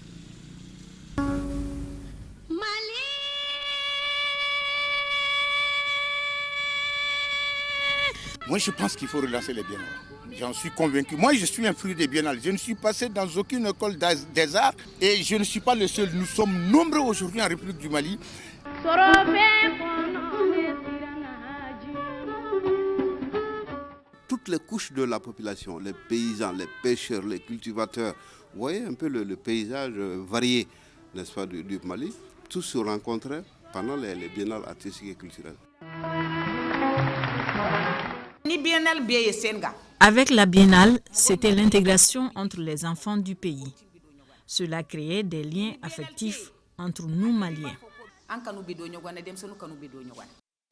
Moi, je pense qu'il faut relancer les biennales. J'en suis convaincu. Moi, je suis un fruit des biennales. Je ne suis passé dans aucune école des arts et je ne suis pas le seul. Nous sommes nombreux aujourd'hui en République du Mali. Toutes les couches de la population, les paysans, les pêcheurs, les cultivateurs, vous voyez un peu le paysage varié, n'est-ce pas, du Mali, tous se rencontraient pendant les biennales artistiques et culturelles. Avec la biennale, c'était l'intégration entre les enfants du pays. Cela créait des liens affectifs entre nous Maliens.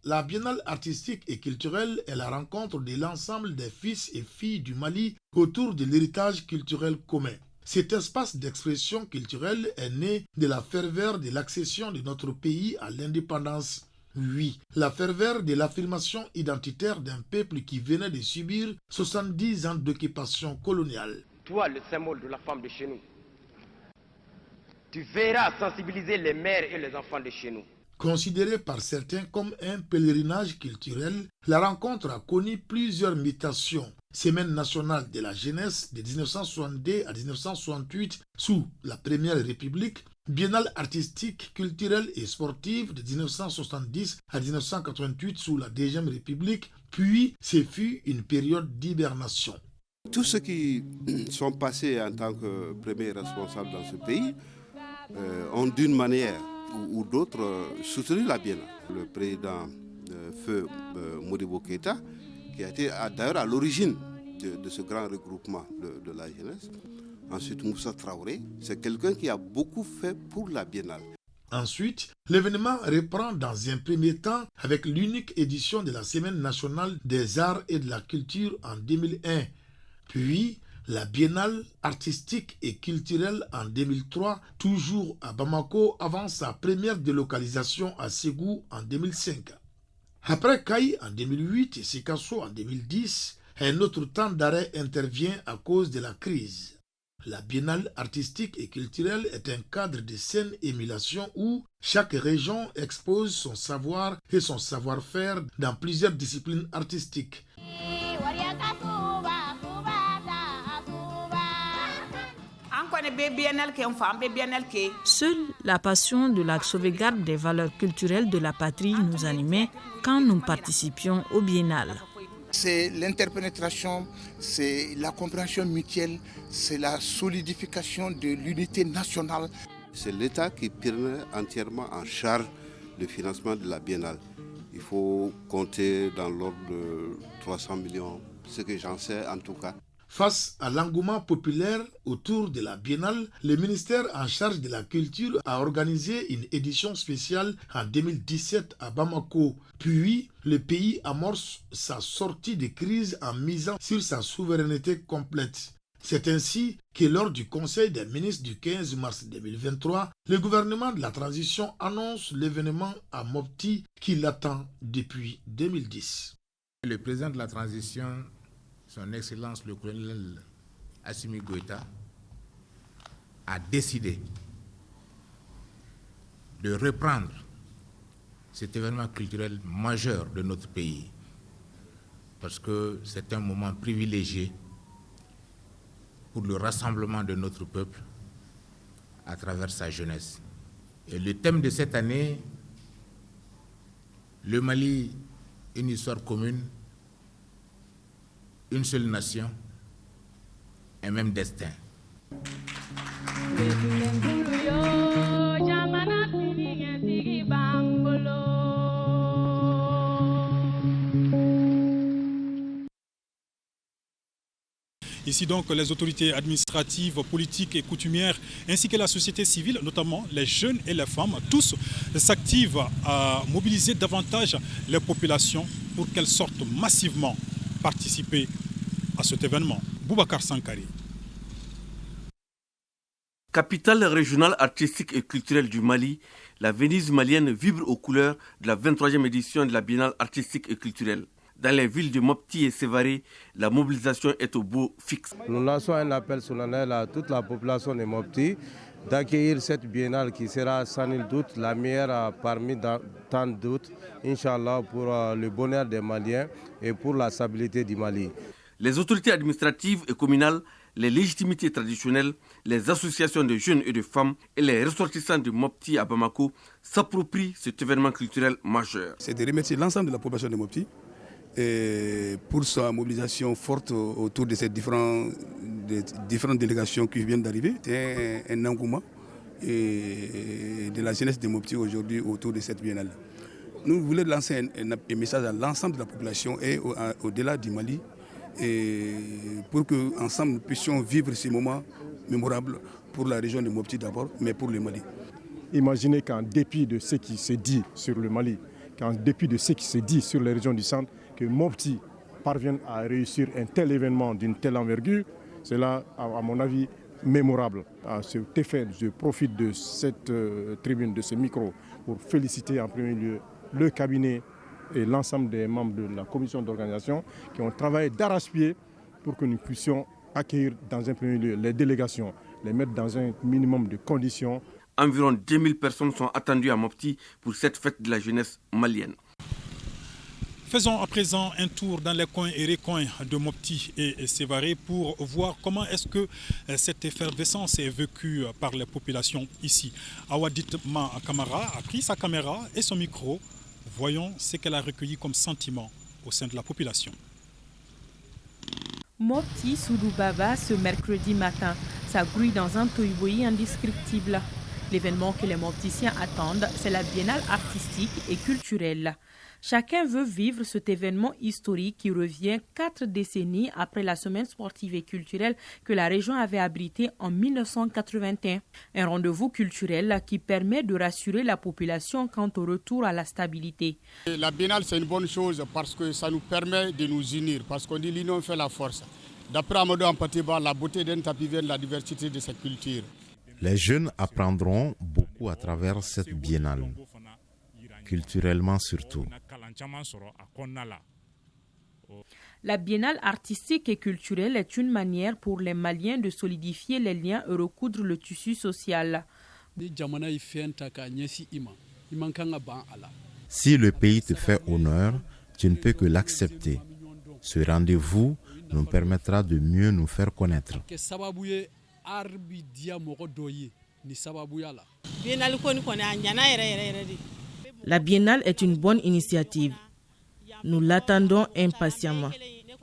La biennale artistique et culturelle est la rencontre de l'ensemble des fils et filles du Mali autour de l'héritage culturel commun. Cet espace d'expression culturelle est né de la ferveur de l'accession de notre pays à l'indépendance. Oui, la ferveur de l'affirmation identitaire d'un peuple qui venait de subir 70 ans d'occupation coloniale. Toi, le symbole de la femme de chez nous, tu verras sensibiliser les mères et les enfants de chez nous. Considérée par certains comme un pèlerinage culturel, la rencontre a connu plusieurs mutations. Semaine nationale de la jeunesse de 1962 à 1968 sous la Première République, Biennale artistique, culturelle et sportive de 1970 à 1988 sous la Deuxième République, puis ce fut une période d'hibernation. Tous ceux qui sont passés en tant que premiers responsables dans ce pays ont d'une manière ou d'autre soutenu la Biennale. Le président Feu Modibo Keïta, qui a été d'ailleurs à l'origine de ce grand regroupement de la jeunesse. Ensuite, Moussa Traoré, c'est quelqu'un qui a beaucoup fait pour la Biennale. Ensuite, l'événement reprend dans un premier temps avec l'unique édition de la Semaine nationale des arts et de la culture en 2001. Puis, la Biennale artistique et culturelle en 2003, toujours à Bamako, avant sa première délocalisation à Ségou en 2005. Après Kaï en 2008 et Sikasso en 2010, un autre temps d'arrêt intervient à cause de la crise. La Biennale artistique et culturelle est un cadre de saine émulation où chaque région expose son savoir et son savoir-faire dans plusieurs disciplines artistiques. Seule la passion de la sauvegarde des valeurs culturelles de la patrie nous animait quand nous participions au biennale. C'est l'interpénétration, c'est la compréhension mutuelle, c'est la solidification de l'unité nationale. C'est l'État qui prend entièrement en charge le financement de la Biennale. Il faut compter dans l'ordre de 300 millions, ce que j'en sais en tout cas. Face à l'engouement populaire autour de la Biennale, le ministère en charge de la culture a organisé une édition spéciale en 2017 à Bamako. Puis, le pays amorce sa sortie de crise en misant sur sa souveraineté complète. C'est ainsi que lors du Conseil des ministres du 15 mars 2023, le gouvernement de la transition annonce l'événement à Mopti qui l'attend depuis 2010. Le président de la transition, son Excellence le colonel Assimi Goïta, a décidé de reprendre cet événement culturel majeur de notre pays parce que c'est un moment privilégié pour le rassemblement de notre peuple à travers sa jeunesse. Et le thème de cette année, le Mali, une histoire commune, une seule nation, un même destin. Ici donc, les autorités administratives, politiques et coutumières, ainsi que la société civile, notamment les jeunes et les femmes, tous s'activent à mobiliser davantage les populations pour qu'elles sortent massivement participer à cet événement. Boubacar Sankari. Capitale régionale artistique et culturelle du Mali, la Venise malienne vibre aux couleurs de la 23e édition de la Biennale artistique et culturelle. Dans les villes de Mopti et Sévaré, la mobilisation est au beau fixe. Nous lançons un appel solennel à toute la population de Mopti d'accueillir cette biennale qui sera sans nul doute la meilleure parmi tant d'autres, Inch'Allah, pour le bonheur des Maliens et pour la stabilité du Mali. Les autorités administratives et communales, les légitimités traditionnelles, les associations de jeunes et de femmes et les ressortissants de Mopti à Bamako s'approprient cet événement culturel majeur. C'est de remercier l'ensemble de la population de Mopti et pour sa mobilisation forte autour de ces différentes délégations qui viennent d'arriver. C'est un engouement de la jeunesse de Mopti aujourd'hui autour de cette biennale. Nous voulons lancer un message à l'ensemble de la population et au-delà du Mali et pour qu'ensemble nous puissions vivre ces moments mémorables pour la région de Mopti d'abord, mais pour le Mali. Imaginez qu'en dépit de ce qui se dit sur le Mali, qu'en dépit de ce qui se dit sur les régions du centre, que Mopti parvienne à réussir un tel événement d'une telle envergure, c'est là, à mon avis, mémorable. À cet effet, je profite de cette tribune, de ce micro, pour féliciter en premier lieu le cabinet et l'ensemble des membres de la commission d'organisation qui ont travaillé d'arrache-pied pour que nous puissions accueillir dans un premier lieu les délégations, les mettre dans un minimum de conditions. Environ 2000 personnes sont attendues à Mopti pour cette fête de la jeunesse malienne. Faisons à présent un tour dans les coins et recoins de Mopti et Sévaré pour voir comment est-ce que cette effervescence est vécue par les populations ici. Awadit Ma Kamara a pris sa caméra et son micro. Voyons ce qu'elle a recueilli comme sentiment au sein de la population. Mopti Soudoubaba ce mercredi matin, ça grouille dans un tohubohu indescriptible. L'événement que les Mopticiens attendent, c'est la biennale artistique et culturelle. Chacun veut vivre cet événement historique qui revient 4 décennies après la semaine sportive et culturelle que la région avait abritée en 1981. Un rendez-vous culturel qui permet de rassurer la population quant au retour à la stabilité. La biennale, c'est une bonne chose parce que ça nous permet de nous unir, parce qu'on dit l'union fait la force. D'après Amadou Ampateba, la beauté d'un tapis vient de la diversité de sa culture. Les jeunes apprendront beaucoup à travers cette biennale, culturellement surtout. La biennale artistique et culturelle est une manière pour les Maliens de solidifier les liens et recoudre le tissu social. Si le pays te fait honneur, tu ne peux que l'accepter. Ce rendez-vous nous permettra de mieux nous faire connaître. La biennale est une bonne initiative. Nous l'attendons impatiemment.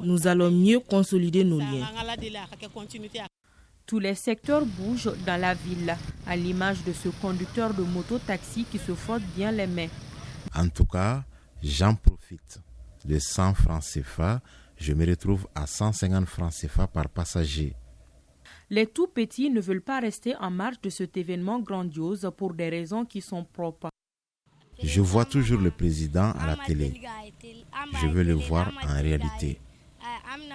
Nous allons mieux consolider nos liens. Tous les secteurs bougent dans la ville, à l'image de ce conducteur de moto-taxi qui se frotte bien les mains. En tout cas, j'en profite. De 100 francs CFA, je me retrouve à 150 francs CFA par passager. Les tout petits ne veulent pas rester en marge de cet événement grandiose pour des raisons qui sont propres. Je vois toujours le président à la télé. Je veux le voir en réalité.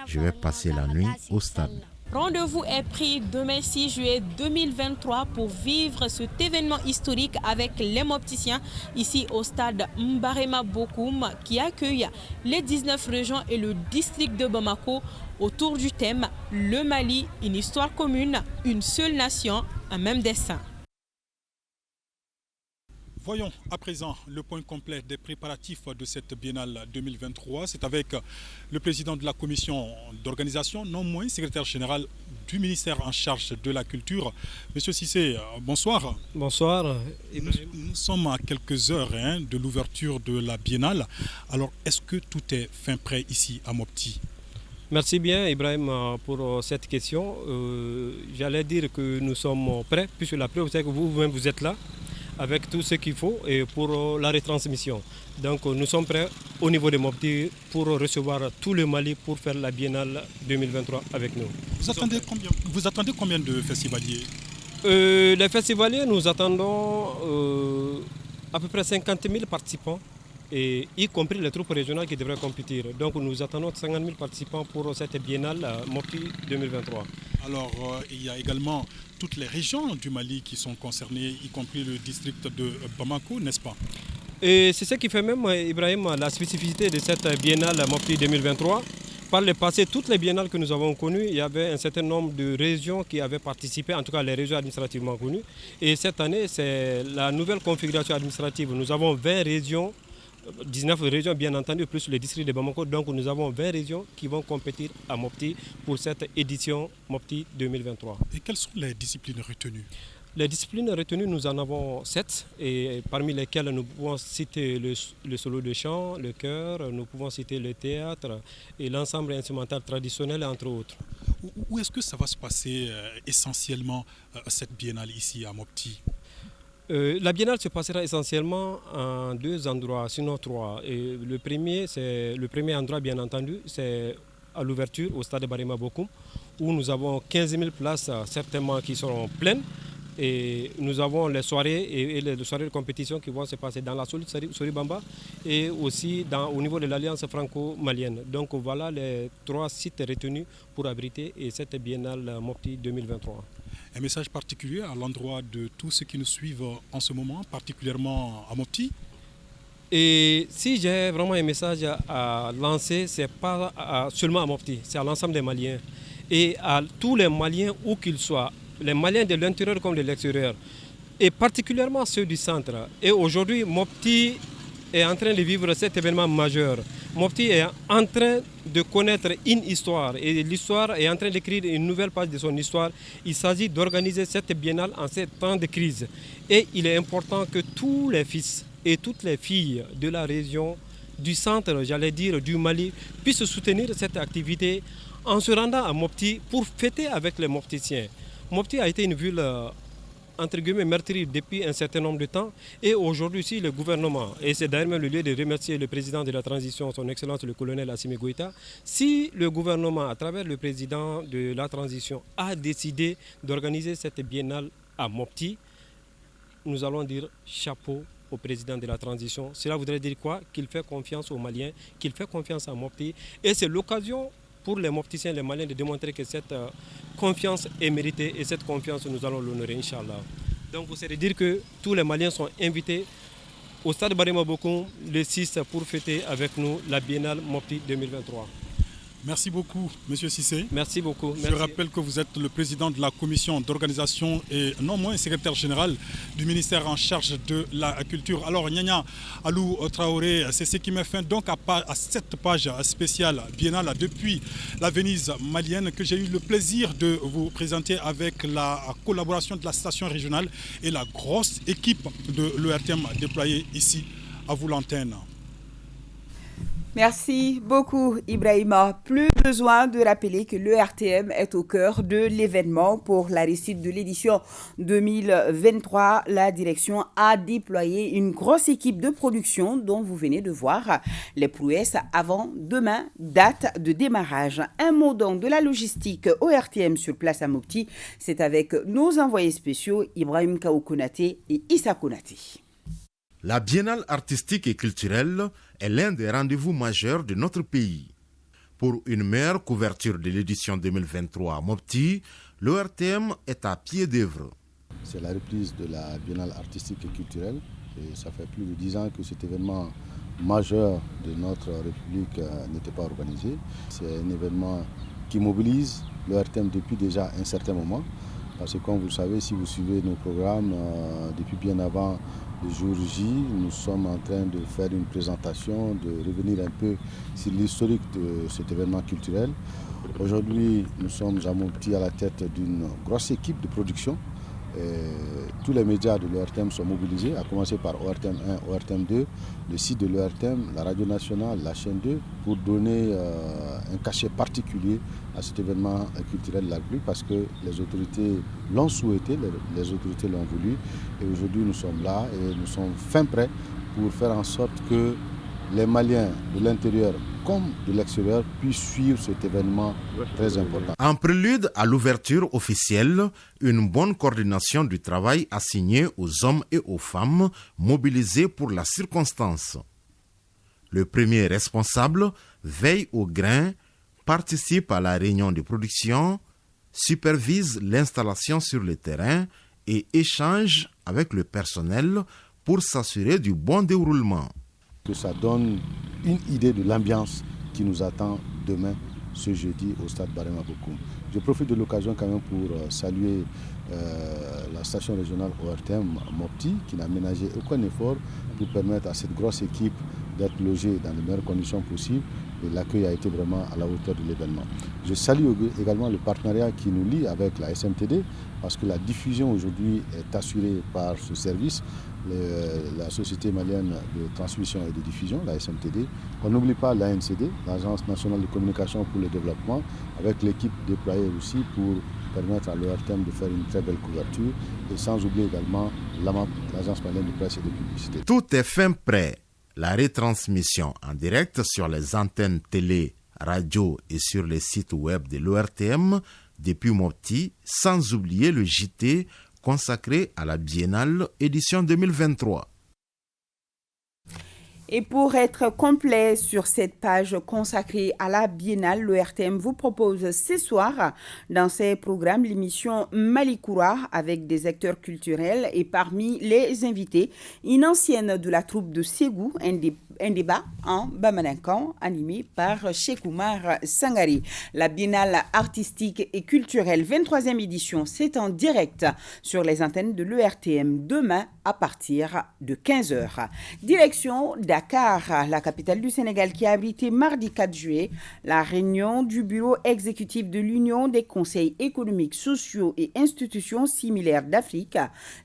Je vais passer la nuit au stade. Rendez-vous est pris demain 6 juillet 2023 pour vivre cet événement historique avec les Mopticiens ici au stade Mbarema Bokoum qui accueille les 19 régions et le district de Bamako autour du thème « Le Mali, une histoire commune, une seule nation, un même destin ». Voyons à présent le point complet des préparatifs de cette biennale 2023. C'est avec le président de la commission d'organisation, non moins secrétaire général du ministère en charge de la culture. Monsieur Cissé, bonsoir. Bonsoir. Nous sommes à quelques heures de l'ouverture de la biennale. Alors, est-ce que tout est fin prêt ici à Mopti? Merci bien Ibrahim pour cette question. J'allais dire que nous sommes prêts, puisque la preuve c'est que vous-même vous êtes là, avec tout ce qu'il faut et pour la retransmission. Donc nous sommes prêts au niveau de Mopti pour recevoir tout le Mali pour faire la biennale 2023 avec nous. Vous attendez combien de festivaliers? Les festivaliers, nous attendons à peu près 50 000 participants, et y compris les troupes régionales qui devraient compétir. Donc nous attendons 50 000 participants pour cette biennale Mopti 2023. Alors il y a également toutes les régions du Mali qui sont concernées, y compris le district de Bamako, n'est-ce pas? Et c'est ce qui fait même, Ibrahim, la spécificité de cette biennale Mopti 2023. Par le passé, toutes les biennales que nous avons connues, il y avait un certain nombre de régions qui avaient participé, en tout cas les régions administrativement connues. Et cette année, c'est la nouvelle configuration administrative. Nous avons 20 régions, 19 régions bien entendu, plus le district de Bamako. Donc nous avons 20 régions qui vont compétir à Mopti pour cette édition Mopti 2023. Et quelles sont les disciplines retenues? Les disciplines retenues, nous en avons 7, et parmi lesquelles nous pouvons citer le solo de chant, le chœur, nous pouvons citer le théâtre et l'ensemble instrumental traditionnel, entre autres. Où est-ce que ça va se passer essentiellement, cette biennale ici à Mopti? La biennale se passera essentiellement en 2 endroits, sinon 3. Et le premier endroit, bien entendu, c'est à l'ouverture au stade de Barema Bokoum, où nous avons 15 000 places certainement qui seront pleines. Et nous avons les soirées et les soirées de compétition qui vont se passer dans la Soribamba et aussi au niveau de l'Alliance franco-malienne. Donc voilà les 3 sites retenus pour abriter cette biennale Mopti 2023. Un message particulier à l'endroit de tous ceux qui nous suivent en ce moment, particulièrement à Mopti? Et si j'ai vraiment un message à lancer, ce n'est pas seulement à Mopti, c'est à l'ensemble des Maliens. Et à tous les Maliens, où qu'ils soient, les Maliens de l'intérieur comme de l'extérieur, et particulièrement ceux du centre. Et aujourd'hui, Mopti est en train de vivre cet événement majeur. Mopti est en train de connaître une histoire et l'histoire est en train d'écrire une nouvelle page de son histoire. Il s'agit d'organiser cette biennale en ces temps de crise. Et il est important que tous les fils et toutes les filles de la région, du centre, j'allais dire, du Mali, puissent soutenir cette activité en se rendant à Mopti pour fêter avec les Mopticiens. Mopti a été une ville entre guillemets meurtrie depuis un certain nombre de temps et aujourd'hui aussi le gouvernement, et c'est d'ailleurs le lieu de remercier le président de la transition, son excellence le colonel Assimi Goïta, si le gouvernement à travers le président de la transition a décidé d'organiser cette biennale à Mopti, nous allons dire chapeau au président de la transition. Cela voudrait dire quoi? Qu'il fait confiance aux Maliens, qu'il fait confiance à Mopti et c'est l'occasion pour les Mopticiens, les Maliens de démontrer que cette confiance est méritée et cette confiance nous allons l'honorer, Inch'Allah. Donc vous savez dire que tous les Maliens sont invités au stade Barima Bokoum le 6 pour fêter avec nous la Biennale Mopti 2023. Merci beaucoup, M. Cissé. Merci beaucoup. Je rappelle que vous êtes le président de la commission d'organisation et non moins secrétaire général du ministère en charge de la culture. Alors, Nyanya Alou Traoré, c'est ce qui met fin donc à cette page spéciale biennale depuis la Venise malienne que j'ai eu le plaisir de vous présenter avec la collaboration de la station régionale et la grosse équipe de l'ERTM déployée ici. À vous l'antenne. Merci beaucoup Ibrahima. Plus besoin de rappeler que l'ERTM est au cœur de l'événement. Pour la réussite de l'édition 2023, la direction a déployé une grosse équipe de production dont vous venez de voir les prouesses avant demain, date de démarrage. Un mot donc de la logistique ORTM sur place à Mopti, c'est avec nos envoyés spéciaux Ibrahim Kaoukonaté et Issa Konaté. La Biennale artistique et culturelle est l'un des rendez-vous majeurs de notre pays. Pour une meilleure couverture de l'édition 2023 à Mopti, l'ORTM est à pied d'œuvre. C'est la reprise de la Biennale artistique et culturelle. Et ça fait plus de 10 ans que cet événement majeur de notre République n'était pas organisé. C'est un événement qui mobilise l'ORTM depuis déjà un certain moment. Parce que comme vous le savez, si vous suivez nos programmes, depuis bien avant le jour J, nous sommes en train de faire une présentation, de revenir un peu sur l'historique de cet événement culturel. Aujourd'hui, nous sommes à Mopti à la tête d'une grosse équipe de production. Tous les médias de l'ORTM sont mobilisés, à commencer par ORTM 1, ORTM 2, le site de l'ORTM, la radio nationale, la chaîne 2, pour donner un cachet particulier à cet événement culturel de la République parce que les autorités l'ont souhaité, les autorités l'ont voulu. Et aujourd'hui, nous sommes là et nous sommes fin prêts pour faire en sorte que les Maliens de l'intérieur comme de l'extérieur puissent suivre cet événement très important. En prélude à l'ouverture officielle, une bonne coordination du travail assignée aux hommes et aux femmes mobilisés pour la circonstance. Le premier responsable veille au grain, participe à la réunion de production, supervise l'installation sur le terrain et échange avec le personnel pour s'assurer du bon déroulement. Que ça donne une idée de l'ambiance qui nous attend demain, ce jeudi, au stade Barema Bokoum. Je profite de l'occasion quand même pour saluer la station régionale ORTM Mopti qui n'a ménagé aucun effort pour permettre à cette grosse équipe d'être logée dans les meilleures conditions possibles et l'accueil a été vraiment à la hauteur de l'événement. Je salue également le partenariat qui nous lie avec la SMTD parce que la diffusion aujourd'hui est assurée par ce service, la Société malienne de transmission et de diffusion, la SMTD. On n'oublie pas l'ANCD, l'Agence nationale de communication pour le développement, avec l'équipe déployée aussi pour permettre à l'ORTM de faire une très belle couverture et sans oublier également l'AMAP, l'Agence malienne de presse et de publicité. Tout est fin prêt. La retransmission en direct sur les antennes télé, radio et sur les sites web de l'ORTM depuis Mopti, sans oublier le JT consacré à la Biennale édition 2023. Et pour être complet sur cette page consacrée à la Biennale, l'ORTM vous propose ce soir dans ses programmes l'émission Malikoura avec des acteurs culturels et parmi les invités, une ancienne de la troupe de Ségou, un débat en Bamaninkan animé par Cheikh Oumar Sangari. La Biennale artistique et culturelle 23e édition, c'est en direct sur les antennes de l'ERTM demain à partir de 15h. Direction Dakar, la capitale du Sénégal, qui a abrité mardi 4 juillet la réunion du bureau exécutif de l'Union des conseils économiques, sociaux et institutions similaires d'Afrique.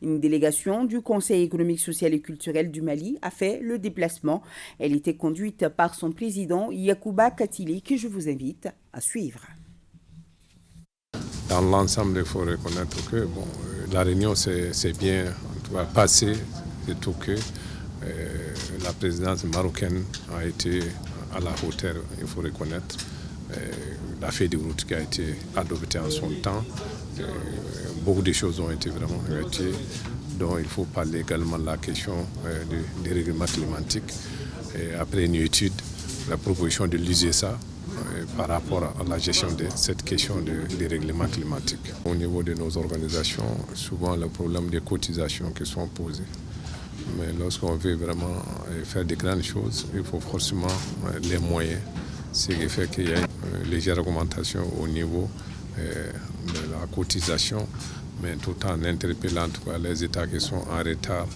Une délégation du Conseil économique, social et culturel du Mali a fait le déplacement. Elle était conduite par son président Yacouba Katili, que je vous invite à suivre. Dans l'ensemble, il faut reconnaître que la réunion s'est bien passée, surtout que la présidence marocaine a été à la hauteur, il faut reconnaître. La feuille de route qui a été adoptée en son temps, beaucoup de choses ont été vraiment réalisées, dont il faut parler également de la question du dérèglement climatique. Et après une étude, la proposition de l'USESA par rapport à la gestion de cette question de dérèglement climatique. Au niveau de nos organisations, souvent le problème des cotisations qui sont posées. Mais lorsqu'on veut vraiment faire de grandes choses, il faut forcément les moyens. Ce qui fait qu'il y a une légère augmentation au niveau de la cotisation, mais tout en interpellant en tout cas les États qui sont en retard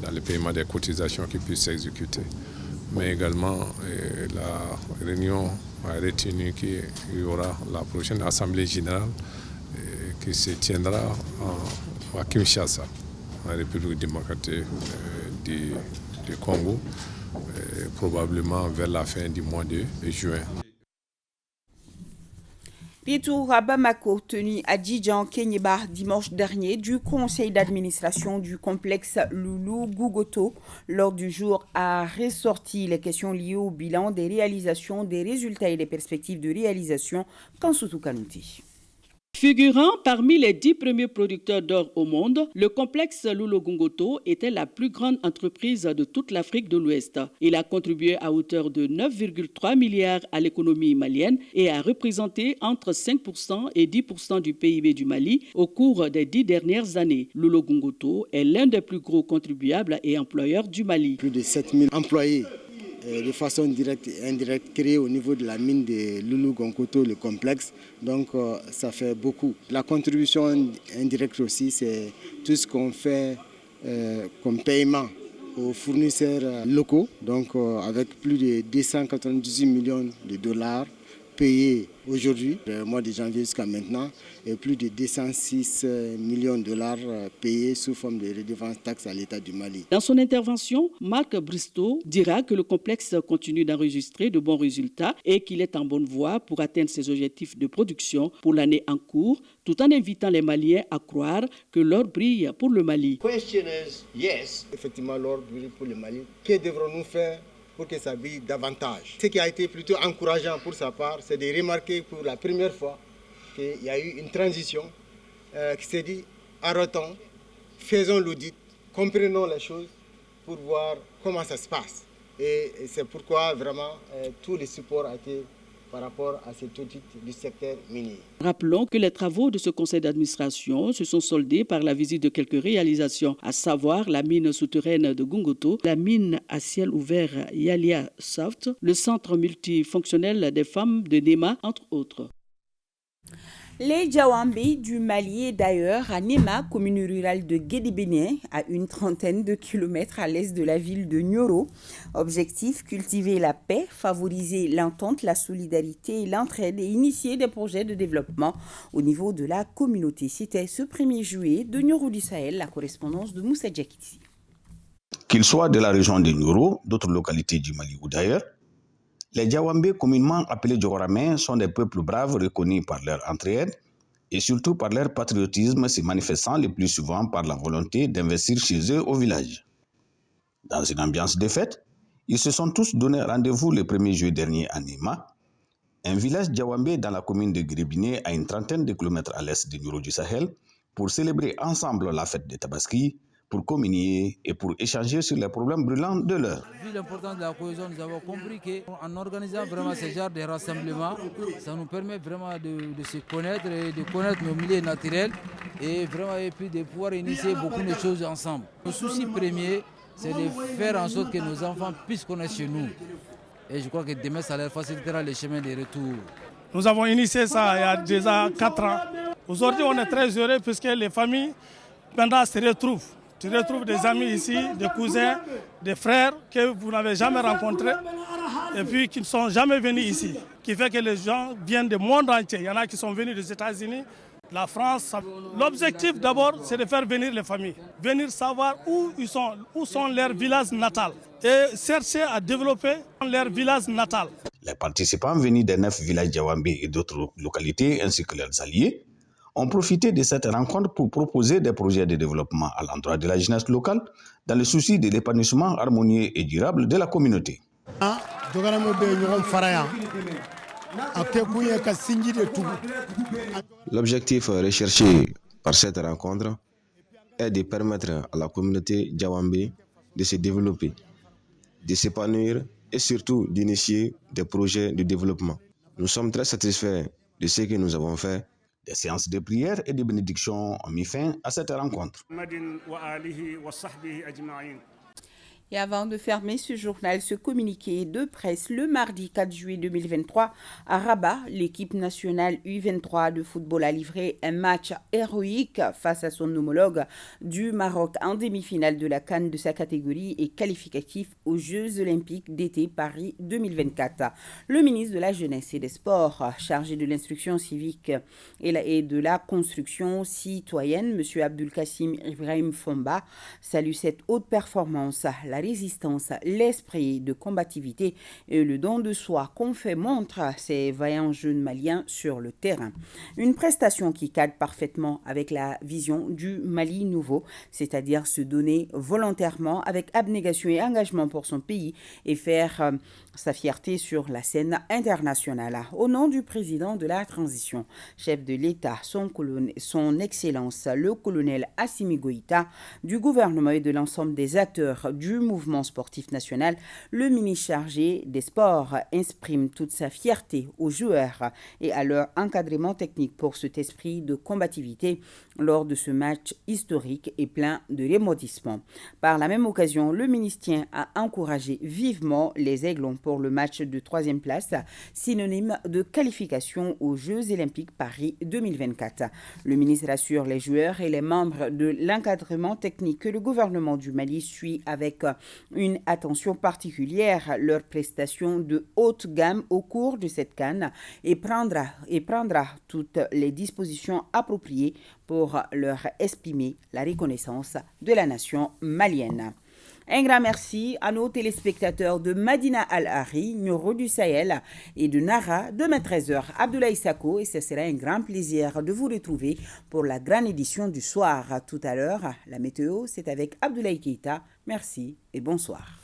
dans le paiement des cotisations qui puissent s'exécuter. Mais également, la réunion a retenu qu'il y aura la prochaine Assemblée générale qui se tiendra à Kinshasa, en République démocratique du Congo, probablement vers la fin du mois de juin. Retour à Bamako, tenu à Djidjan, Kenyeba, dimanche dernier, du conseil d'administration du complexe Loulou-Gougoto. Lors du jour a ressorti les questions liées au bilan des réalisations, des résultats et des perspectives de réalisation. Kansoutou Kanouti. Figurant parmi les 10 premiers producteurs d'or au monde, le complexe Loulou-Gougoto était la plus grande entreprise de toute l'Afrique de l'Ouest. Il a contribué à hauteur de 9,3 milliards à l'économie malienne et a représenté entre 5% et 10% du PIB du Mali au cours des 10 dernières années. Loulou-Gougoto est l'un des plus gros contribuables et employeurs du Mali. Plus de 7000 employés de façon directe et indirecte créés au niveau de la mine de Loulou-Gougoto, le complexe. Donc ça fait beaucoup. La contribution indirecte aussi, c'est tout ce qu'on fait comme paiement aux fournisseurs locaux. Donc avec plus de 298 millions de dollars payés aujourd'hui, le mois de janvier jusqu'à maintenant, et plus de 206 millions de dollars payés sous forme de redevance taxe à l'État du Mali. Dans son intervention, Marc Bristow dira que le complexe continue d'enregistrer de bons résultats et qu'il est en bonne voie pour atteindre ses objectifs de production pour l'année en cours, tout en invitant les Maliens à croire que l'or brille pour le Mali. Yes, effectivement, l'or brille pour le Mali. Que devrons-nous faire pour que ça brille davantage? Ce qui a été plutôt encourageant pour sa part, c'est de remarquer pour la première fois qu'il y a eu une transition qui s'est dit, arrêtons, faisons l'audit, comprenons les choses pour voir comment ça se passe. Et c'est pourquoi vraiment tous les supports ont été par rapport à cet audit du secteur minier. Rappelons que les travaux de ce conseil d'administration se sont soldés par la visite de quelques réalisations, à savoir la mine souterraine de Gungoto, la mine à ciel ouvert Yalia Soft, le centre multifonctionnel des femmes de Nema, entre autres. Les Djawambi du Mali et d'ailleurs à Nema, commune rurale de Guédibéné, à une trentaine de kilomètres à l'est de la ville de Nioro. Objectif, cultiver la paix, favoriser l'entente, la solidarité et l'entraide et initier des projets de développement au niveau de la communauté. C'était ce 1er juillet de Nioro du Sahel, la correspondance de Moussa Djakiti. Qu'ils soient de la région de Nioro, d'autres localités du Mali ou d'ailleurs, les Djawambé, communément appelés Djogoramais, sont des peuples braves reconnus par leur entraide et surtout par leur patriotisme se manifestant le plus souvent par la volonté d'investir chez eux au village. Dans une ambiance de fête, ils se sont tous donné rendez-vous le 1er juillet dernier à Nema, un village Djawambé dans la commune de Guédibéné à une trentaine de kilomètres à l'est de Nioro du Sahel, pour célébrer ensemble la fête de Tabaski, pour communier et pour échanger sur les problèmes brûlants de l'heure. Vu l'importance de la cohésion, nous avons compris qu'en organisant vraiment ce genre de rassemblements, ça nous permet vraiment de se connaître et de connaître nos milieux naturels et vraiment et puis de pouvoir initier beaucoup de choses ensemble. Le souci premier, c'est de faire en sorte que nos enfants puissent connaître chez nous. Et je crois que demain, ça leur facilitera le chemin de retour. Nous avons initié ça il y a déjà 4 ans. Aujourd'hui, on est très heureux puisque les familles maintenant se retrouvent Tu retrouves des amis ici, des cousins, des frères que vous n'avez jamais rencontrés et puis qui ne sont jamais venus ici. Qui fait que les gens viennent du monde entier. Il y en a qui sont venus des États-Unis, la France. L'objectif d'abord, c'est de faire venir les familles. Venir savoir où sont leurs villages natals et chercher à développer leurs villages natals. Les participants venus des 9 villages Djawambé et d'autres localités ainsi que leurs alliés ont profité de cette rencontre pour proposer des projets de développement à l'endroit de la jeunesse locale dans le souci de l'épanouissement harmonieux et durable de la communauté. L'objectif recherché par cette rencontre est de permettre à la communauté Djawambé de se développer, de s'épanouir et surtout d'initier des projets de développement. Nous sommes très satisfaits de ce que nous avons fait. Des séances de prière et de bénédiction ont mis fin à cette rencontre. Et avant de fermer ce journal, ce communiqué de presse le mardi 4 juillet 2023 à Rabat, l'équipe nationale U23 de football a livré un match héroïque face à son homologue du Maroc en demi-finale de la CAN de sa catégorie et qualificatif aux Jeux Olympiques d'été Paris 2024. Le ministre de la Jeunesse et des Sports, chargé de l'instruction civique et de la construction citoyenne, M. Abdulkassim Ibrahim Fomba, salue cette haute performance. La résistance, l'esprit de combativité et le don de soi qu'ont fait montre ces vaillants jeunes maliens sur le terrain. Une prestation qui cadre parfaitement avec la vision du Mali nouveau, c'est-à-dire se donner volontairement avec abnégation et engagement pour son pays et faire sa fierté sur la scène internationale. Au nom du président de la transition, chef de l'État, son Excellence, le colonel Assimi Goïta, du gouvernement et de l'ensemble des acteurs du mouvement sportif national, le ministre chargé des sports exprime toute sa fierté aux joueurs et à leur encadrement technique pour cet esprit de combativité lors de ce match historique et plein de rebondissements. Par la même occasion, le ministre tient à encourager vivement les Aiglons pour le match de 3e place, synonyme de qualification aux Jeux Olympiques Paris 2024. Le ministre rassure les joueurs et les membres de l'encadrement technique que le gouvernement du Mali suit avec une attention particulière leurs prestations de haute gamme au cours de cette CAN et prendra toutes les dispositions appropriées pour leur exprimer la reconnaissance de la nation malienne. Un grand merci à nos téléspectateurs de Madina Al-Hari, Nioro du Sahel et de Nara. Demain 13h, Abdoulaye Sako, et ce sera un grand plaisir de vous retrouver pour la grande édition du soir. Tout à l'heure, la météo, c'est avec Abdoulaye Keita. Merci et bonsoir.